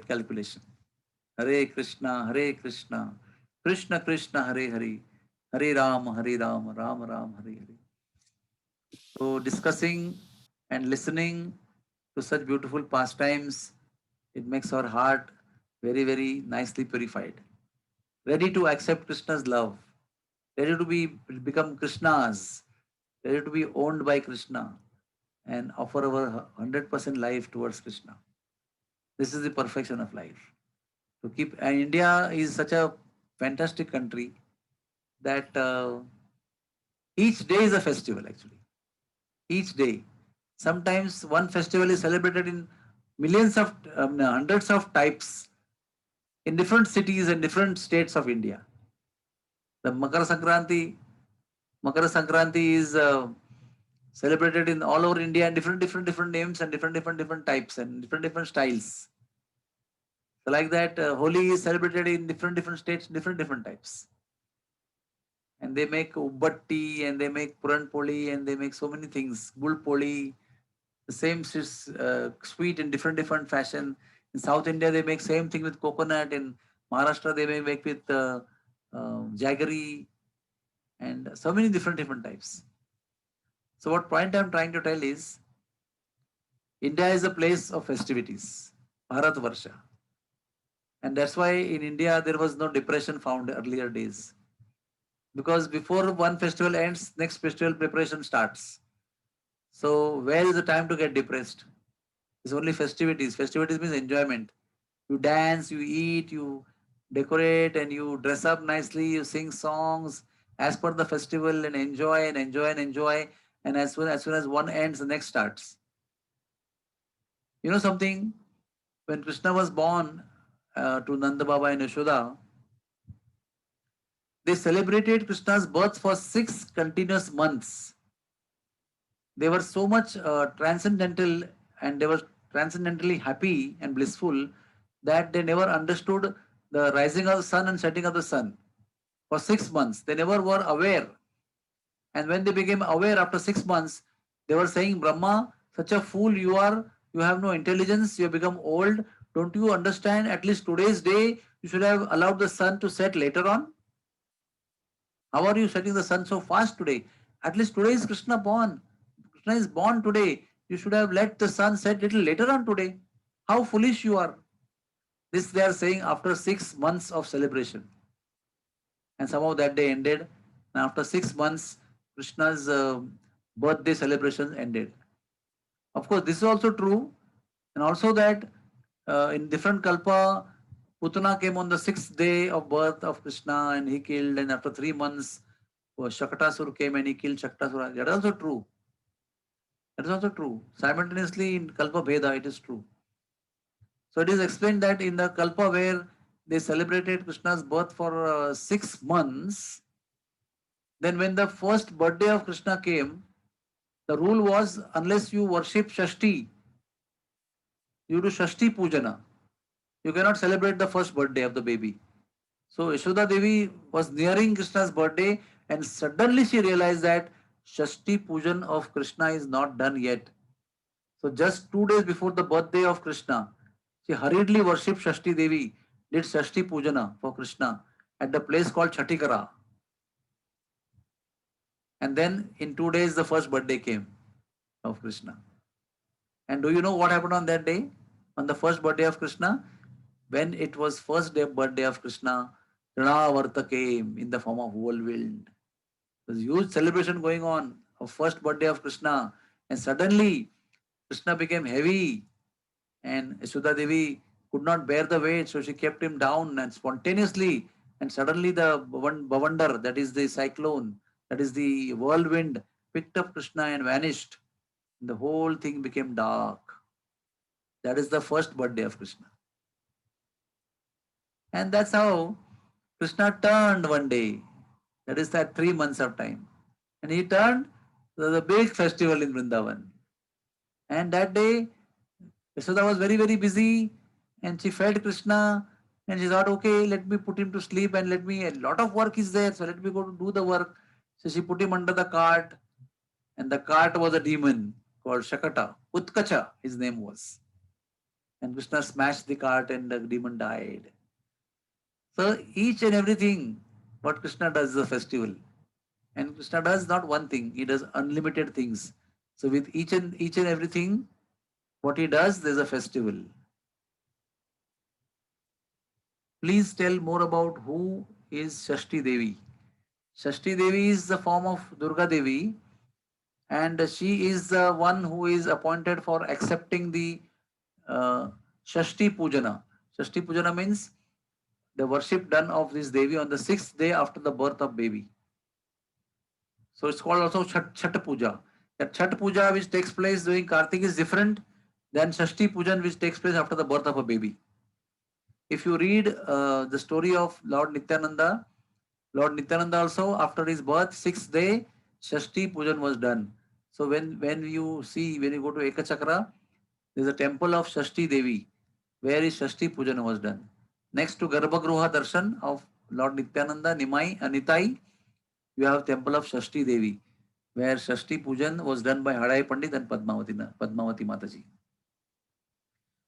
calculation. Hare Krishna, Krishna Krishna, Hare Hare, Hare Ram, Ram Ram, Hare Hare. So discussing and listening to such beautiful pastimes, it makes our heart very, very nicely purified. Ready to accept Krishna's love, ready to become Krishna's, ready to be owned by Krishna and offer our 100% life towards Krishna. This is the perfection of life. To keep, and India is such a fantastic country that each day is a festival actually. Each day. Sometimes one festival is celebrated in millions of, hundreds of types in different cities and different states of India. The Makara Sankranti is celebrated in all over India in different names and different types and different styles. So like that, Holi is celebrated in different states, different types. And they make ubbatti and they make puran poli and they make so many things, gul poli, the same sweet in different fashion. In South India, they make same thing with coconut. In Maharashtra, they may make with jaggery and so many different types. So what point I'm trying to tell is, India is a place of festivities, Bharat Varsha. And that's why in India, there was no depression found earlier days. Because before one festival ends, next festival preparation starts. So where is the time to get depressed? It's only festivities. Festivities means enjoyment. You dance, you eat, you decorate, and you dress up nicely, you sing songs as per the festival and enjoy and enjoy and enjoy. And as soon as one ends, the next starts. You know something? When Krishna was born to Nanda Baba and Yashoda, they celebrated Krishna's birth for 6 continuous months. They were so much transcendental, and they were transcendently happy and blissful that they never understood the rising of the sun and setting of the sun. For 6 months, they never were aware. And when they became aware after 6 months, they were saying, Brahma, such a fool you are, you have no intelligence, you have become old. Don't you understand? At least today's day, you should have allowed the sun to set later on. How are you setting the sun so fast today? At least today is Krishna born. Krishna is born today. You should have let the sun set little later on today. How foolish you are. This they are saying after 6 months of celebration. And somehow that day ended. And after 6 months, Krishna's birthday celebration ended. Of course, this is also true. And also that in different Kalpa, Putana came on the 6th day of birth of Krishna and he killed. And after 3 months, Shakatasur came and he killed Shakatasura. That is also true. That is also true. Simultaneously in Kalpa Bheda, it is true. So it is explained that in the Kalpa where they celebrated Krishna's birth for 6 months, then when the first birthday of Krishna came, the rule was unless you worship Shashti, you do Shashti Pujana. You cannot celebrate the first birthday of the baby. So Yashoda Devi was nearing Krishna's birthday and suddenly she realized that Shashti Pujan of Krishna is not done yet. So just 2 days before the birthday of Krishna, she hurriedly worshipped Shashti Devi, did Shashti Pujana for Krishna at the place called Chatikara. And then in 2 days the first birthday came of Krishna. And do you know what happened on that day? On the first birthday of Krishna? When it was first day birthday of Krishna, Trinavarta came in the form of whirlwind. There was huge celebration going on of first birthday of Krishna. And suddenly Krishna became heavy and Yashoda Devi could not bear the weight, so she kept him down and spontaneously and suddenly the Bhavandar, that is the cyclone, that is the whirlwind, picked up Krishna and vanished. The whole thing became dark. That is the first birthday of Krishna. And that's how Krishna turned one day. That is that 3 months of time. And he turned, there was a big festival in Vrindavan. And that day, Yashoda was very, very busy and she fed Krishna and she thought, okay, let me put him to sleep and a lot of work is there, so let me go to do the work. So she put him under the cart and the cart was a demon called Shakata. Utkacha, his name was. And Krishna smashed the cart and the demon died. So each and everything what Krishna does is a festival. And Krishna does not one thing, he does unlimited things. So with each and everything, what he does, there's a festival. Please tell more about who is Shashti Devi. Shashti Devi is the form of Durga Devi, and she is the one who is appointed for accepting the Shashti Pujana. Shashti Pujana means the worship done of this Devi on the 6th day after the birth of baby. So it's called also Chhat Puja. That Chhat Puja which takes place during Kartik is different than Shashti Pujan which takes place after the birth of a baby. If you read the story of Lord Nityananda also after his birth, 6th day, Shashti Pujan was done. So when you go to Ekachakra, there is a temple of Shashti Devi, where is Shashti Pujan was done. Next to Garbhagruha Darshan of Lord Nityananda, Nitai, you have temple of Shashti Devi, where Shashti Pujan was done by Hadai Pandit and Padmavati Mataji.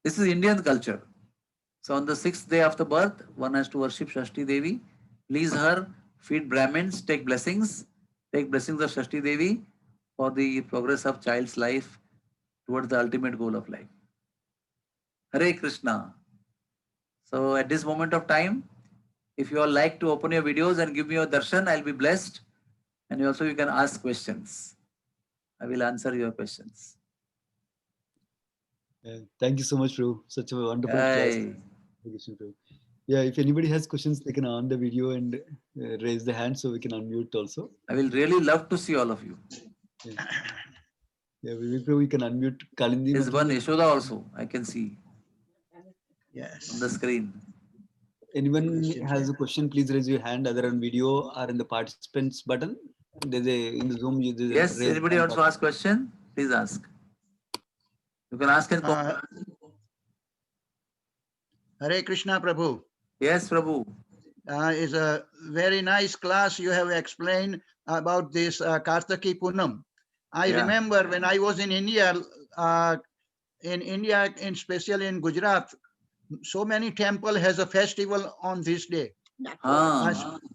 This is Indian culture. So on the 6th day after birth, one has to worship Shashti Devi, please her, feed Brahmins, take blessings of Shashti Devi for the progress of child's life towards the ultimate goal of life. Hare Krishna. So at this moment of time, if you all like to open your videos and give me your darshan, I'll be blessed. And also you can ask questions. I will answer your questions. Thank you so much, Prabhu. Such a wonderful class. Yeah, if anybody has questions, they can on the video and raise the hand so we can unmute also. I will really love to see all of you. Yeah, we can unmute Kalindi. There's one Yashoda also, I can see. Yes. On the screen. Anyone has a question, please raise your hand either on video or in the participants button. There's in the Zoom. There's Yes, raise anybody hand wants to ask question? Please ask. You can ask in Uh, Hare Krishna Prabhu. Yes, Prabhu. Is a very nice class you have explained about this Kartaki Punam. I Yeah. remember when I was in India, especially in Gujarat, so many temple has a festival on this day.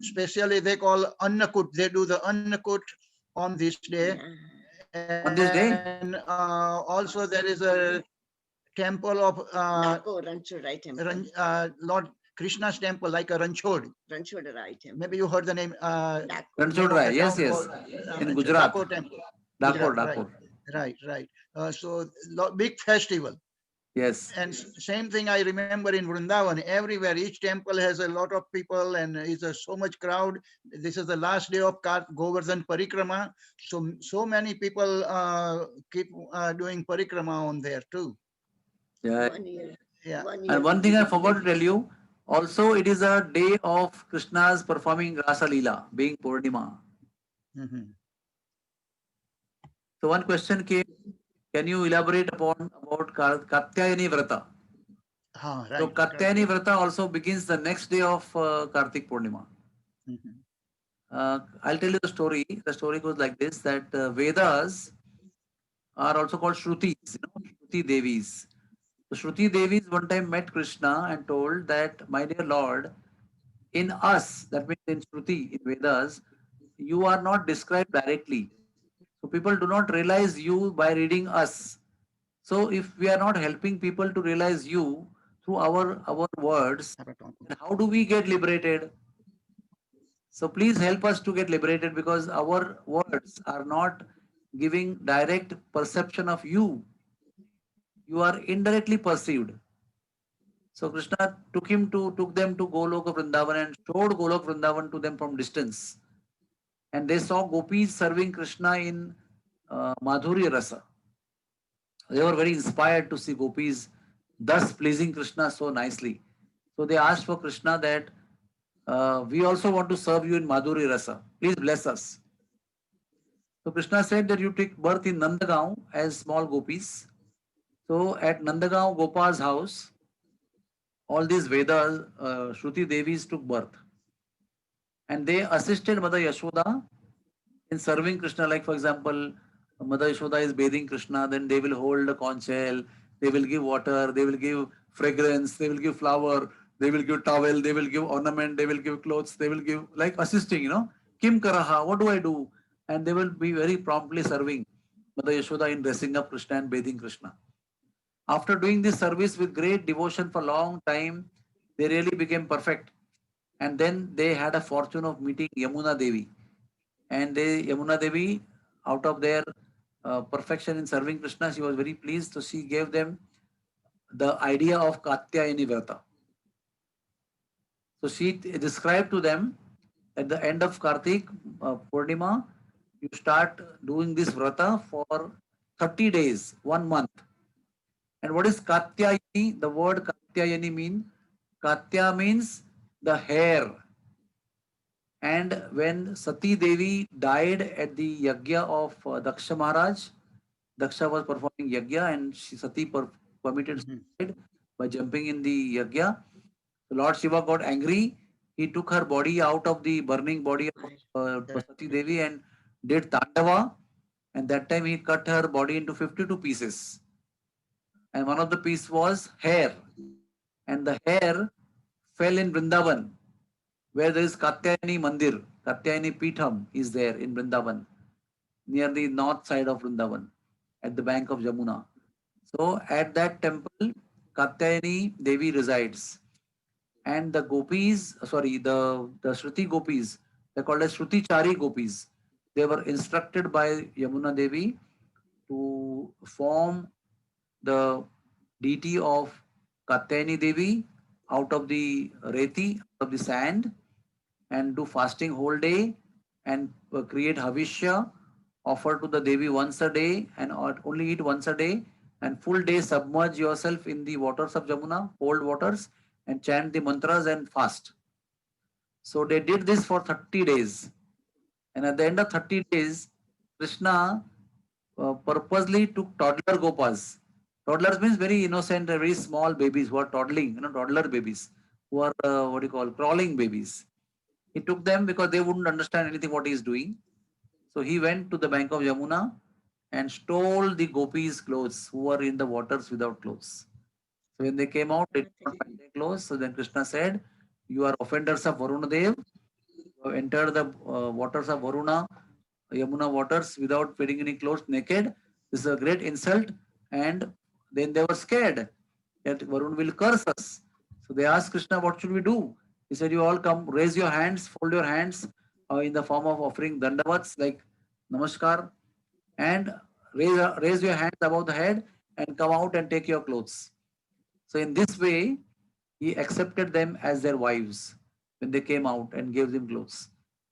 Especially they call Annakut. They do the Annakut on this day. On this day? And also there is a temple of Ranchorai temple. Lord Krishna's temple, like a Ranchod. Ranchorai temple. Maybe you heard the name. Ranchodrai, yes, yes. In Gujarat. Dakor temple. Dakor, Gujarat, Dakor. Right. So big festival. Yes. And same thing I remember in Vrindavan. Everywhere, each temple has a lot of people and is so much crowd. This is the last day of Govardhan Parikrama. So many people keep doing parikrama on there too. Yeah. 1 year. Yeah. 1 year And one thing I forgot to tell you, also it is a day of Krishna's performing Rasa Leela, being Purnima. Mhm. So one question came, can you elaborate upon about Katyayani Vrata? Right. So Katyayani Vrata also begins the next day of Kartik Purnima. Mhm. I'll tell you the story. The story goes like this, that Vedas are also called Shrutis, Shruti Devis. So Shruti Devis one time met Krishna and told that, my dear Lord, in us, that means in Shruti, in Vedas, you are not described directly. So people do not realize you by reading us. So if we are not helping people to realize you through our words, then how do we get liberated? So please help us to get liberated, because our words are not giving direct perception of you. You are indirectly perceived. So Krishna took them to Goloka Vrindavan and showed Goloka Vrindavan to them from distance. And they saw gopis serving Krishna in Madhurya Rasa. They were very inspired to see gopis thus pleasing Krishna so nicely. So they asked for Krishna that we also want to serve you in Madhurya Rasa. Please bless us. So Krishna said that you take birth in Nandagaon as small gopis. So at Nandagaon Gopal's house, all these Vedas, Shruti Devis took birth. And they assisted Mother Yashoda in serving Krishna. Like for example, Mother Yashoda is bathing Krishna, then they will hold a conch shell, they will give water, they will give fragrance, they will give flower, they will give towel, they will give ornament, they will give clothes, they will give, like assisting, Kim Karaha, what do I do? And they will be very promptly serving Mother Yashoda in dressing up Krishna and bathing Krishna. After doing this service with great devotion for a long time, they really became perfect. And then they had a fortune of meeting Yamuna Devi. And Yamuna Devi, out of their perfection in serving Krishna, she was very pleased. So she gave them the idea of Katyayani Vrata. So she described to them, at the end of Kartik Purnima, you start doing this Vrata for 30 days, 1 month. And what is Katyayani? The word Katyayani means, Katya means the hair. And when Sati Devi died at the yagya of Daksha Maharaj, Daksha was performing yagya and Sati permitted suicide by jumping in the yagya. So Lord Shiva got angry. He took her body out of the burning body of Sati Devi and did Tandava. And that time he cut her body into 52 pieces. And one of the piece was hair. And the hair fell in Vrindavan, where there is Katyayani Mandir. Katyayani Pitham is there in Vrindavan, near the north side of Vrindavan, at the bank of Jamuna. So at that temple, Katyayani Devi resides. And the gopis, the Shruti gopis, they're called as Shruti Chari gopis. They were instructed by Yamuna Devi to form the deity of Katyayani Devi out of the reti, out of the sand, and do fasting whole day and create Havishya, offer to the Devi once a day and only eat once a day, and full day submerge yourself in the waters of Jamuna, cold waters, and chant the mantras and fast. So they did this for 30 days. And at the end of 30 days, Krishna purposely took toddler gopas. Toddlers means very innocent, very small babies who are toddling, toddler babies who are what do you call, crawling babies. He took them because they wouldn't understand anything what he is doing. So he went to the bank of Yamuna and stole the gopis' clothes who were in the waters without clothes. So when they came out, they did not find their clothes. So then Krishna said, "You are offenders of Varuna Dev. You have entered the waters of Varuna, Yamuna waters without wearing any clothes, naked. This is a great insult." And then they were scared that Varun will curse us. So they asked Krishna, "What should we do?" He said, "You all come, raise your hands, fold your hands in the form of offering dandavats like namaskar, and raise your hands above the head and come out and take your clothes." So in this way, he accepted them as their wives when they came out and gave them clothes.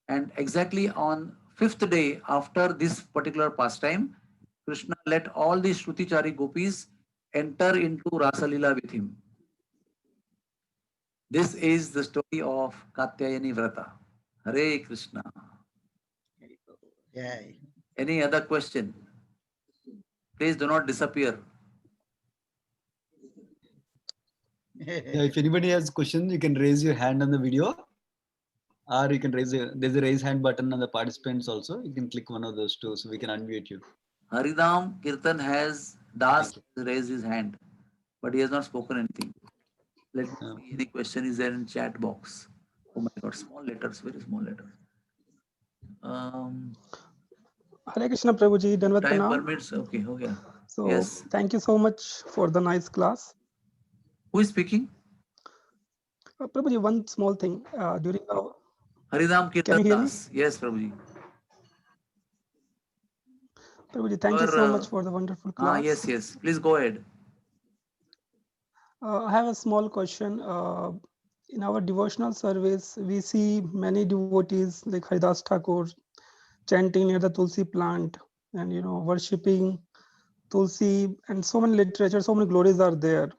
And exactly on fifth day after this particular pastime, Krishna let all the Shrutichari gopis enter into Rasalila with him. This is the story of Katyayani Vrata. Hare Krishna. Yeah. Any other question? Please do not disappear. Yeah, if anybody has questions, you can raise your hand on the video, or you can there's a raise hand button on the participants also. You can click one of those two so we can unmute you. Haridam Kirtan Das Thank you. has raised his hand, but he has not spoken anything. Let me see any question is there in chat box. Oh my God, small letters, very small letters. Hare Krishna Prabhuji, Danvat Time Pranam. permits. Okay, okay. So Yes. thank you so much for the nice class. Who is speaking? Prabhuji, one small thing during our Haridam Can Kirtan you hear me? Das. Yes, Prabhuji. Prabhuji, thank you so much for the wonderful class. Yes, yes. Please go ahead. I have a small question. In our devotional service, we see many devotees like Haridas Thakur chanting near the Tulsi plant and worshipping Tulsi, and so many literature, so many glories are there.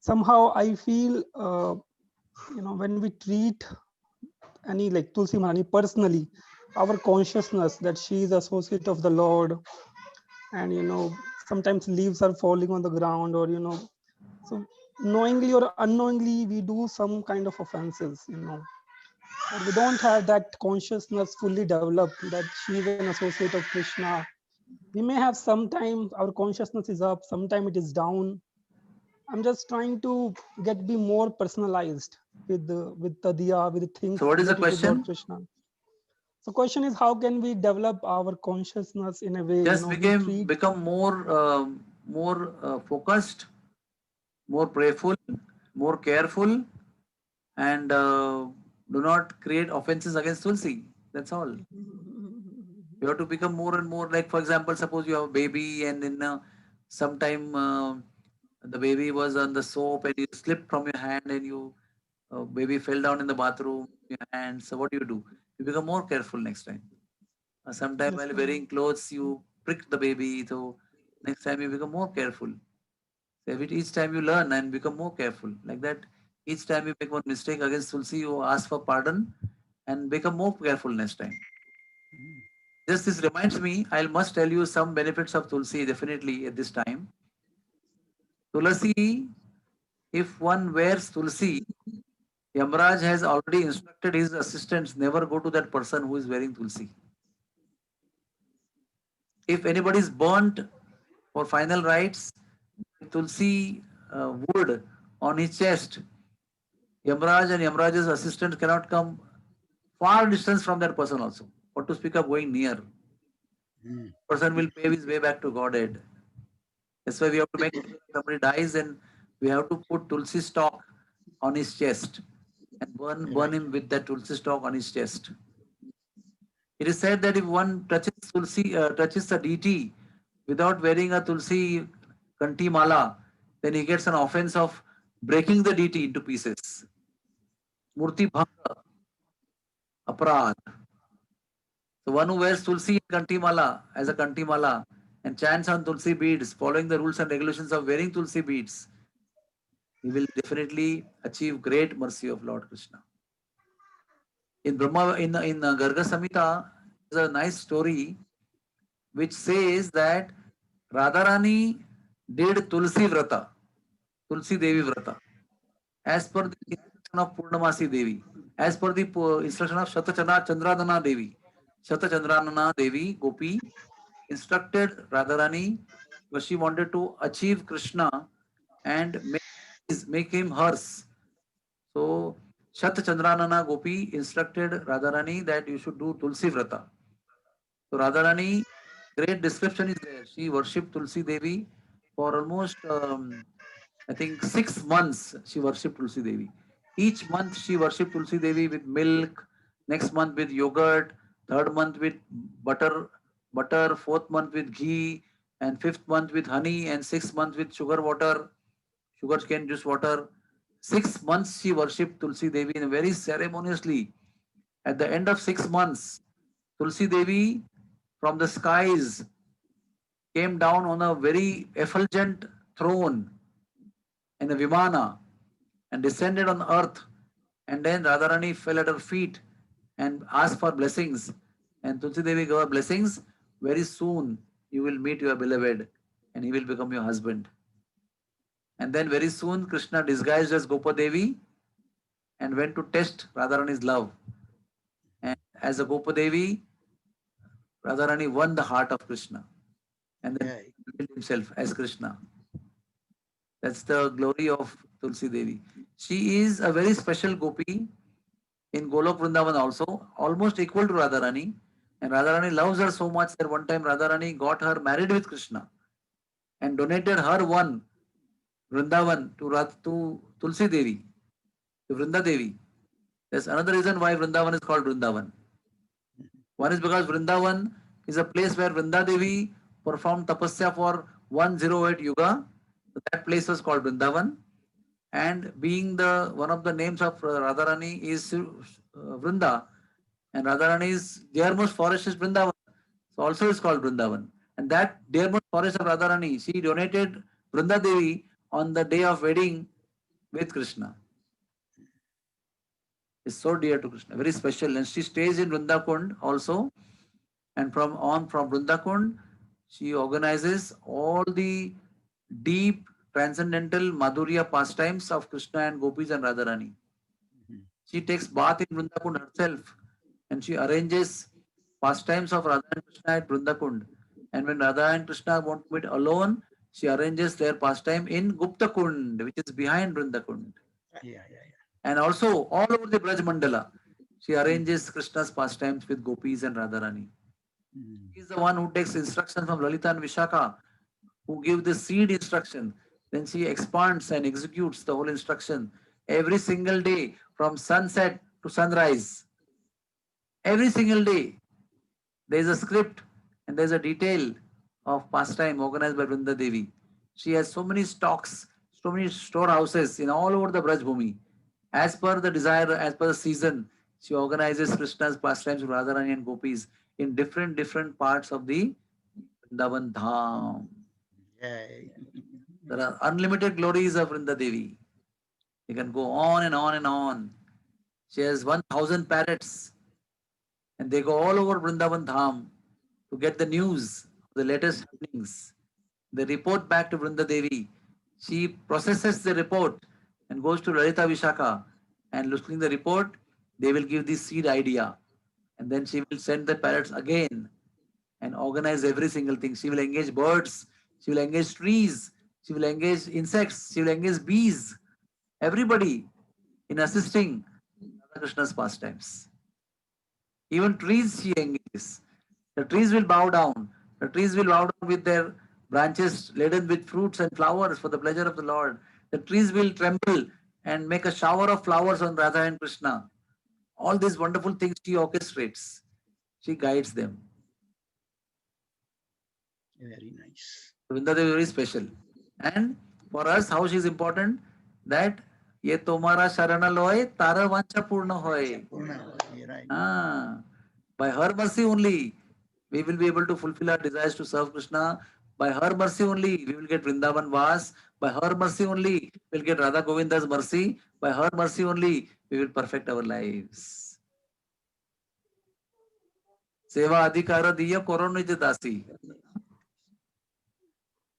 Somehow I feel when we treat any like Tulsi Maharani personally, our consciousness that she is associate of the Lord, and sometimes leaves are falling on the ground, or so knowingly or unknowingly we do some kind of offenses, or we don't have that consciousness fully developed that she is an associate of Krishna. We may have sometimes our consciousness is up, sometimes it is down. I'm just trying to be more personalized with the diya, with the things So what is the related to Lord question? Krishna. So question is, how can we develop our consciousness in a way, Just we treat become more focused, more prayerful, more careful, and do not create offenses against Tulsi. That's all. You have to become more and more, like, for example, suppose you have a baby and in sometime the baby was on the soap and you slipped from your hand and you baby fell down in the bathroom, your hand. So what do? You become more careful next time. Sometime Yes, while sir. wearing clothes, you prick the baby. So next time you become more careful. So each time you learn and become more careful. Like that, each time you make one mistake against Tulsi, you ask for pardon and become more careful next time. Just this reminds me, I must tell you some benefits of Tulsi definitely at this time. Tulsi, if one wears Tulsi, Yamraj has already instructed his assistants never go to that person who is wearing Tulsi. If anybody is burnt for final rites, Tulsi wood on his chest, Yamraj and Yamraj's assistants cannot come far distance from that person also. What to speak of going near? Person will pave his way back to Godhead. That's why we have to make sure if somebody dies and we have to put Tulsi stalk on his chest and burn him with that Tulsi stalk on his chest. It is said that if one touches Tulsi, touches the deity without wearing a Tulsi kanti mala, then he gets an offense of breaking the deity into pieces. Murti bhanga, aparad. So one who wears Tulsi kanti mala as a kanti mala and chants on Tulsi beads, following the rules and regulations of wearing Tulsi beads, he will definitely achieve great mercy of Lord Krishna. In Brahma, in Garga Samhita, There's a nice story which says that Radharani did Tulsi Vrata, Tulsi Devi Vrata, as per the instruction of Purnamasi Devi, as per the instruction of Chandradana Devi. Chandradana Devi, Gopi, instructed Radharani because she wanted to achieve Krishna and make him hers. So Chandranana Gopi instructed Radharani that you should do Tulsi Vrata. So Radharani, great description is there. She worshipped Tulsi Devi for almost, I think, 6 months. She worshipped Tulsi Devi. Each month she worshipped Tulsi Devi with milk. Next month with yogurt. Third month with butter. Fourth month with ghee, and fifth month with honey, and sixth month with sugar cane juice water. 6 months she worshipped Tulsi Devi and very ceremoniously. At the end of 6 months, Tulsi Devi from the skies came down on a very effulgent throne in a Vimana and descended on earth. And then Radharani fell at her feet and asked for blessings. And Tulsi Devi gave her blessings. Very soon you will meet your beloved and he will become your husband. And then very soon Krishna disguised as Gopa Devi and went to test Radharani's love. And as a Gopa Devi, Radharani won the heart of Krishna and then revealed himself as Krishna. That's the glory of Tulsi Devi. She is a very special Gopi in Golok Vrindavan also, almost equal to Radharani. And Radharani loves her so much that one time Radharani got her married with Krishna and donated her one Vrindavan to Tulsi Devi, to Vrinda Devi. There's another reason why Vrindavan is called Vrindavan. One is because Vrindavan is a place where Vrinda Devi performed tapasya for 108 yuga. So that place was called Vrindavan. And being the one of the names of Radharani is Vrinda, and Radharani's dearmost forest is Vrindavan. So also is called Vrindavan. And that dearmost forest of Radharani, she donated Vrinda Devi on the day of wedding with Krishna. It's so dear to Krishna, very special. And she stays in Vrindakund also. And from Vrindakund, she organizes all the deep transcendental Madhurya pastimes of Krishna and Gopis and Radharani. She takes bath in Vrindakund herself and she arranges pastimes of Radha and Krishna at Vrindakund. And when Radha and Krishna want to meet alone, she arranges their pastime in Guptakund, which is behind Vrindakund. And also all over the Braj Mandala, she arranges Krishna's pastimes with Gopis and Radharani. He is the one who takes instruction from Lalita and Vishaka, who give the seed instruction. Then she expands and executes the whole instruction every single day from sunset to sunrise. Every single day, there is a script and there is a detail of pastime organized by Vrinda Devi. She has so many stocks, so many storehouses in all over the Braj Bhumi. As per the desire, as per the season, she organizes Krishna's pastimes with Radharani and Gopis in different parts of the Vrindavan Dham. There are unlimited glories of Vrinda Devi. You can go on and on and on. She has 1,000 parrots and they go all over Vrindavan Dham to get the news of the latest happenings. They report back to Vrinda Devi. She processes the report and goes to Lalita Vishaka, and looking at the report, they will give the seed idea. And then she will send the parrots again and organize every single thing. She will engage birds, she will engage trees, she will engage insects, she will engage bees, everybody in assisting Radha Krishna's pastimes. Even trees she engages. The trees will bow down. The trees will bow down with their branches laden with fruits and flowers for the pleasure of the Lord. The trees will tremble and make a shower of flowers on Radha and Krishna. All these wonderful things she orchestrates. She guides them. Very nice. Vrinda Devi is very special. And for us, how she is important? That ye tomara sharana loy, tara vancha purna hoy. Right. By her mercy only, we will be able to fulfill our desires to serve Krishna. By her mercy only, we will get Vrindavan Vas. By her mercy only, we will get Radha Govinda's mercy. By her mercy only, we will perfect our lives. सेवा अधिकार दिय कोरोनिज दासी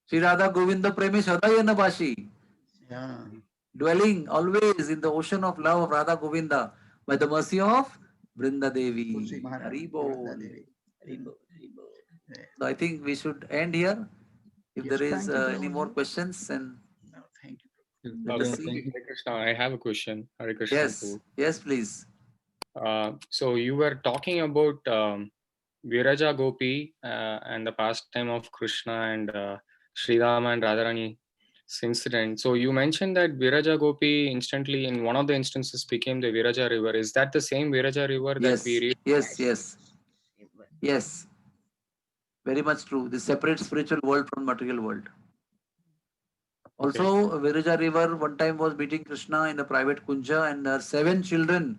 श्री राधा गोविंद प्रेमी सदय न बाशी Yeah. dwelling always in the ocean of love of Radha Govinda by the mercy of Vrinda Devi. Tulsi Maharani, Hari Vrinda Bol. Devi. Haribo, Haribo. So I think we should end here. If Yes, there is Thank you, any more Prabhuji. questions, and No, thank you. let us Yeah, see. thank you. Hare Krishna, I have a question. Hare Krishna. Yes, Prabhu. yes, please. So you were talking about Viraja Gopi and the pastime of Krishna and Sri Rama and Radharani incident. So you mentioned that Viraja Gopi instantly in one of the instances became the Viraja River. Is that the same Viraja River that Yes, we read? yes. Yes, very much true. This separates spiritual world from material world. Also, Viraja River one time was beating Krishna in a private kunja, and her 7 children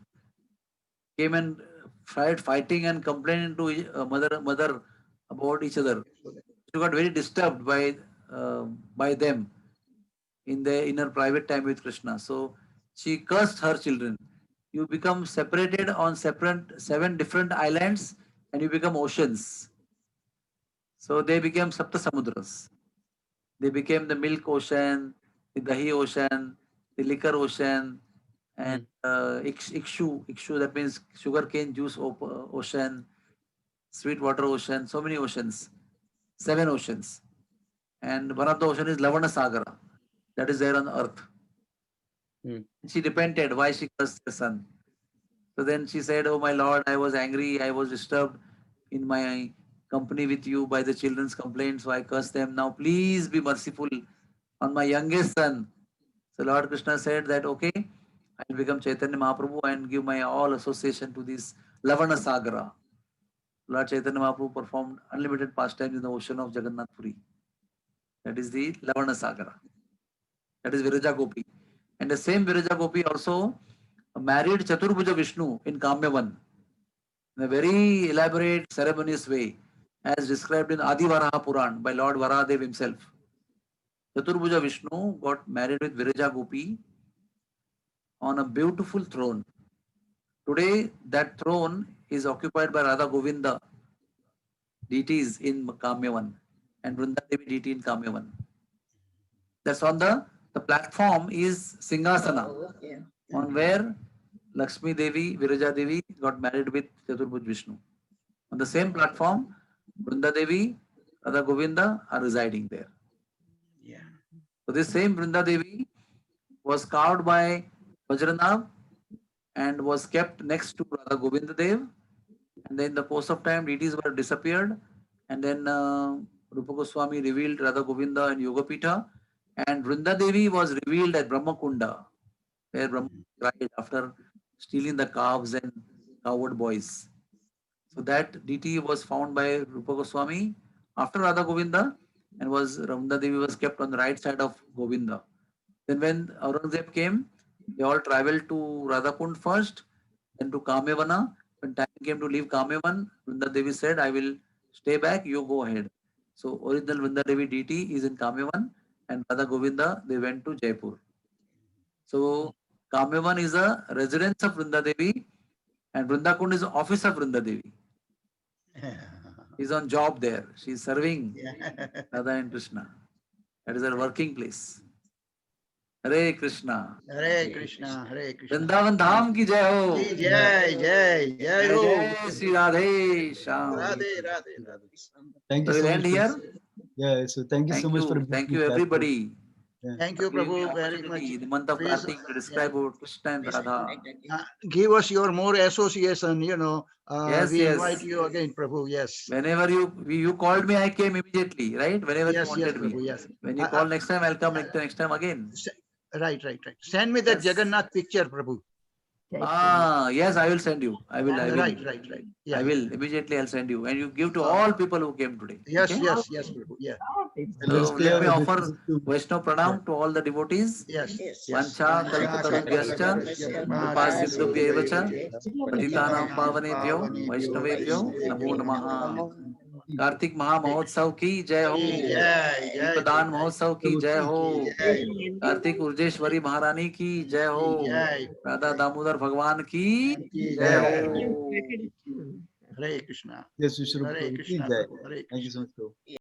came and fighting and complaining to mother about each other. She got very disturbed by them in her private time with Krishna. So she cursed her children. You become separated on 7 different islands, and you become oceans. So they became Sapta Samudras. They became the milk ocean, the dahi ocean, the liquor ocean, and ikshu, that means sugarcane juice ocean, sweet water ocean, so many oceans, 7 oceans. And one of the ocean is Lavana Sagara, that is there on earth. She repented why she cursed her son. So then she said, "Oh my Lord, I was angry, I was disturbed in my company with you by the children's complaints, so I cursed them. Now please be merciful on my youngest son." So Lord Krishna said that, okay, I will become Chaitanya Mahaprabhu and give my all association to this Lavana Sagara. Lord Chaitanya Mahaprabhu performed unlimited pastimes in the ocean of Jagannath Puri. That is the Lavana Sagara. That is Viraja Gopi. And the same Viraja Gopi also married Chaturbhuja Vishnu in Kamyavan in a very elaborate, ceremonious way, as described in Adi Varaha Puran by Lord Varahadev himself. Chaturbhuja Vishnu got married with Viraja Gopi on a beautiful throne. Today, that throne is occupied by Radha Govinda deities in Kamyavan and Vrinda Devi deity in Kamyavan. That's on the platform is Singhasana, Oh, yeah. on where Lakshmi Devi, Viraja Devi got married with Chaturbhuj Vishnu. On the same platform, Vrinda Devi, Radha Govinda are residing there. Yeah. So this same Vrinda Devi was carved by Vajranath and was kept next to Radha Govinda Dev. And then in the course of time, deities were disappeared. And then Rupa Goswami revealed Radha Govinda and Yogapita. And Vrinda Devi was revealed at Brahmakunda, where Brahma cried after stealing the calves and coward boys. So that deity was found by Rupa Goswami after Radha Govinda, and Vrinda Devi was kept on the right side of Govinda. Then when Aurangzeb came, they all traveled to Radhakund first, then to Kamyavana. When time came to leave Kamyavan, Vrinda Devi said, "I will stay back, you go ahead." So original Vrinda Devi deity is in Kamyavan, and Radha Govinda, they went to Jaipur. So Kamyavan is a residence of Vrinda Devi, and Vrindakund is the office of Vrinda Devi. She's on job there. She's serving Radha and Krishna. That is her working place. Hare Krishna. Hare Krishna, Hare Krishna. Vrindavan Dham ki jai ho. Ji Jai, Jai, Jai Jai Ho. Jai Sri Radhe Shyam. Radhe, Radhe, Radhe. Thank So you we'll so end much. here. Yeah, so thank you so much for Thank being you with us. everybody. Yeah. Thank you, Give me Prabhu, very much. opportunity in the month of Please, Kartik to describe about Krishna and Please Radha. connect again. Give us your more association, Yes, we yes. invite you again, Prabhu, yes. Whenever you called me, I came immediately, right? Whenever you Yes, yes, wanted me. Prabhu, yes. When you call next time, I'll come next time again. Right. Send me that Yes. Jagannath picture, Prabhu. Yes, I will send you. I will. Right. Yeah, I will immediately. I'll send you, and you give to all people who came today. Yes, okay? yes, Prabhu, yeah. And we'll So stay let me on offer this- Vaishnav Pranam to all the devotees. Yes. Yes. Vancha kalpatarubhyascha kripa sindhubhya eva cha patitanam pavanebhyo vaishnavebhyo namo namaha. Kartik महा महोत्सव की जय हो, दीपदान महोत्सव की जय हो, कार्तिक उर्जेश्वरी महारानी की जय हो, राधा दामोदर भगवान की जय हो। Hare Krishna. Yes, Vishnu Hare Prabhu. Krishna. Jai. Prabhu. Hare Thank you so Krishna. much, Prabhu.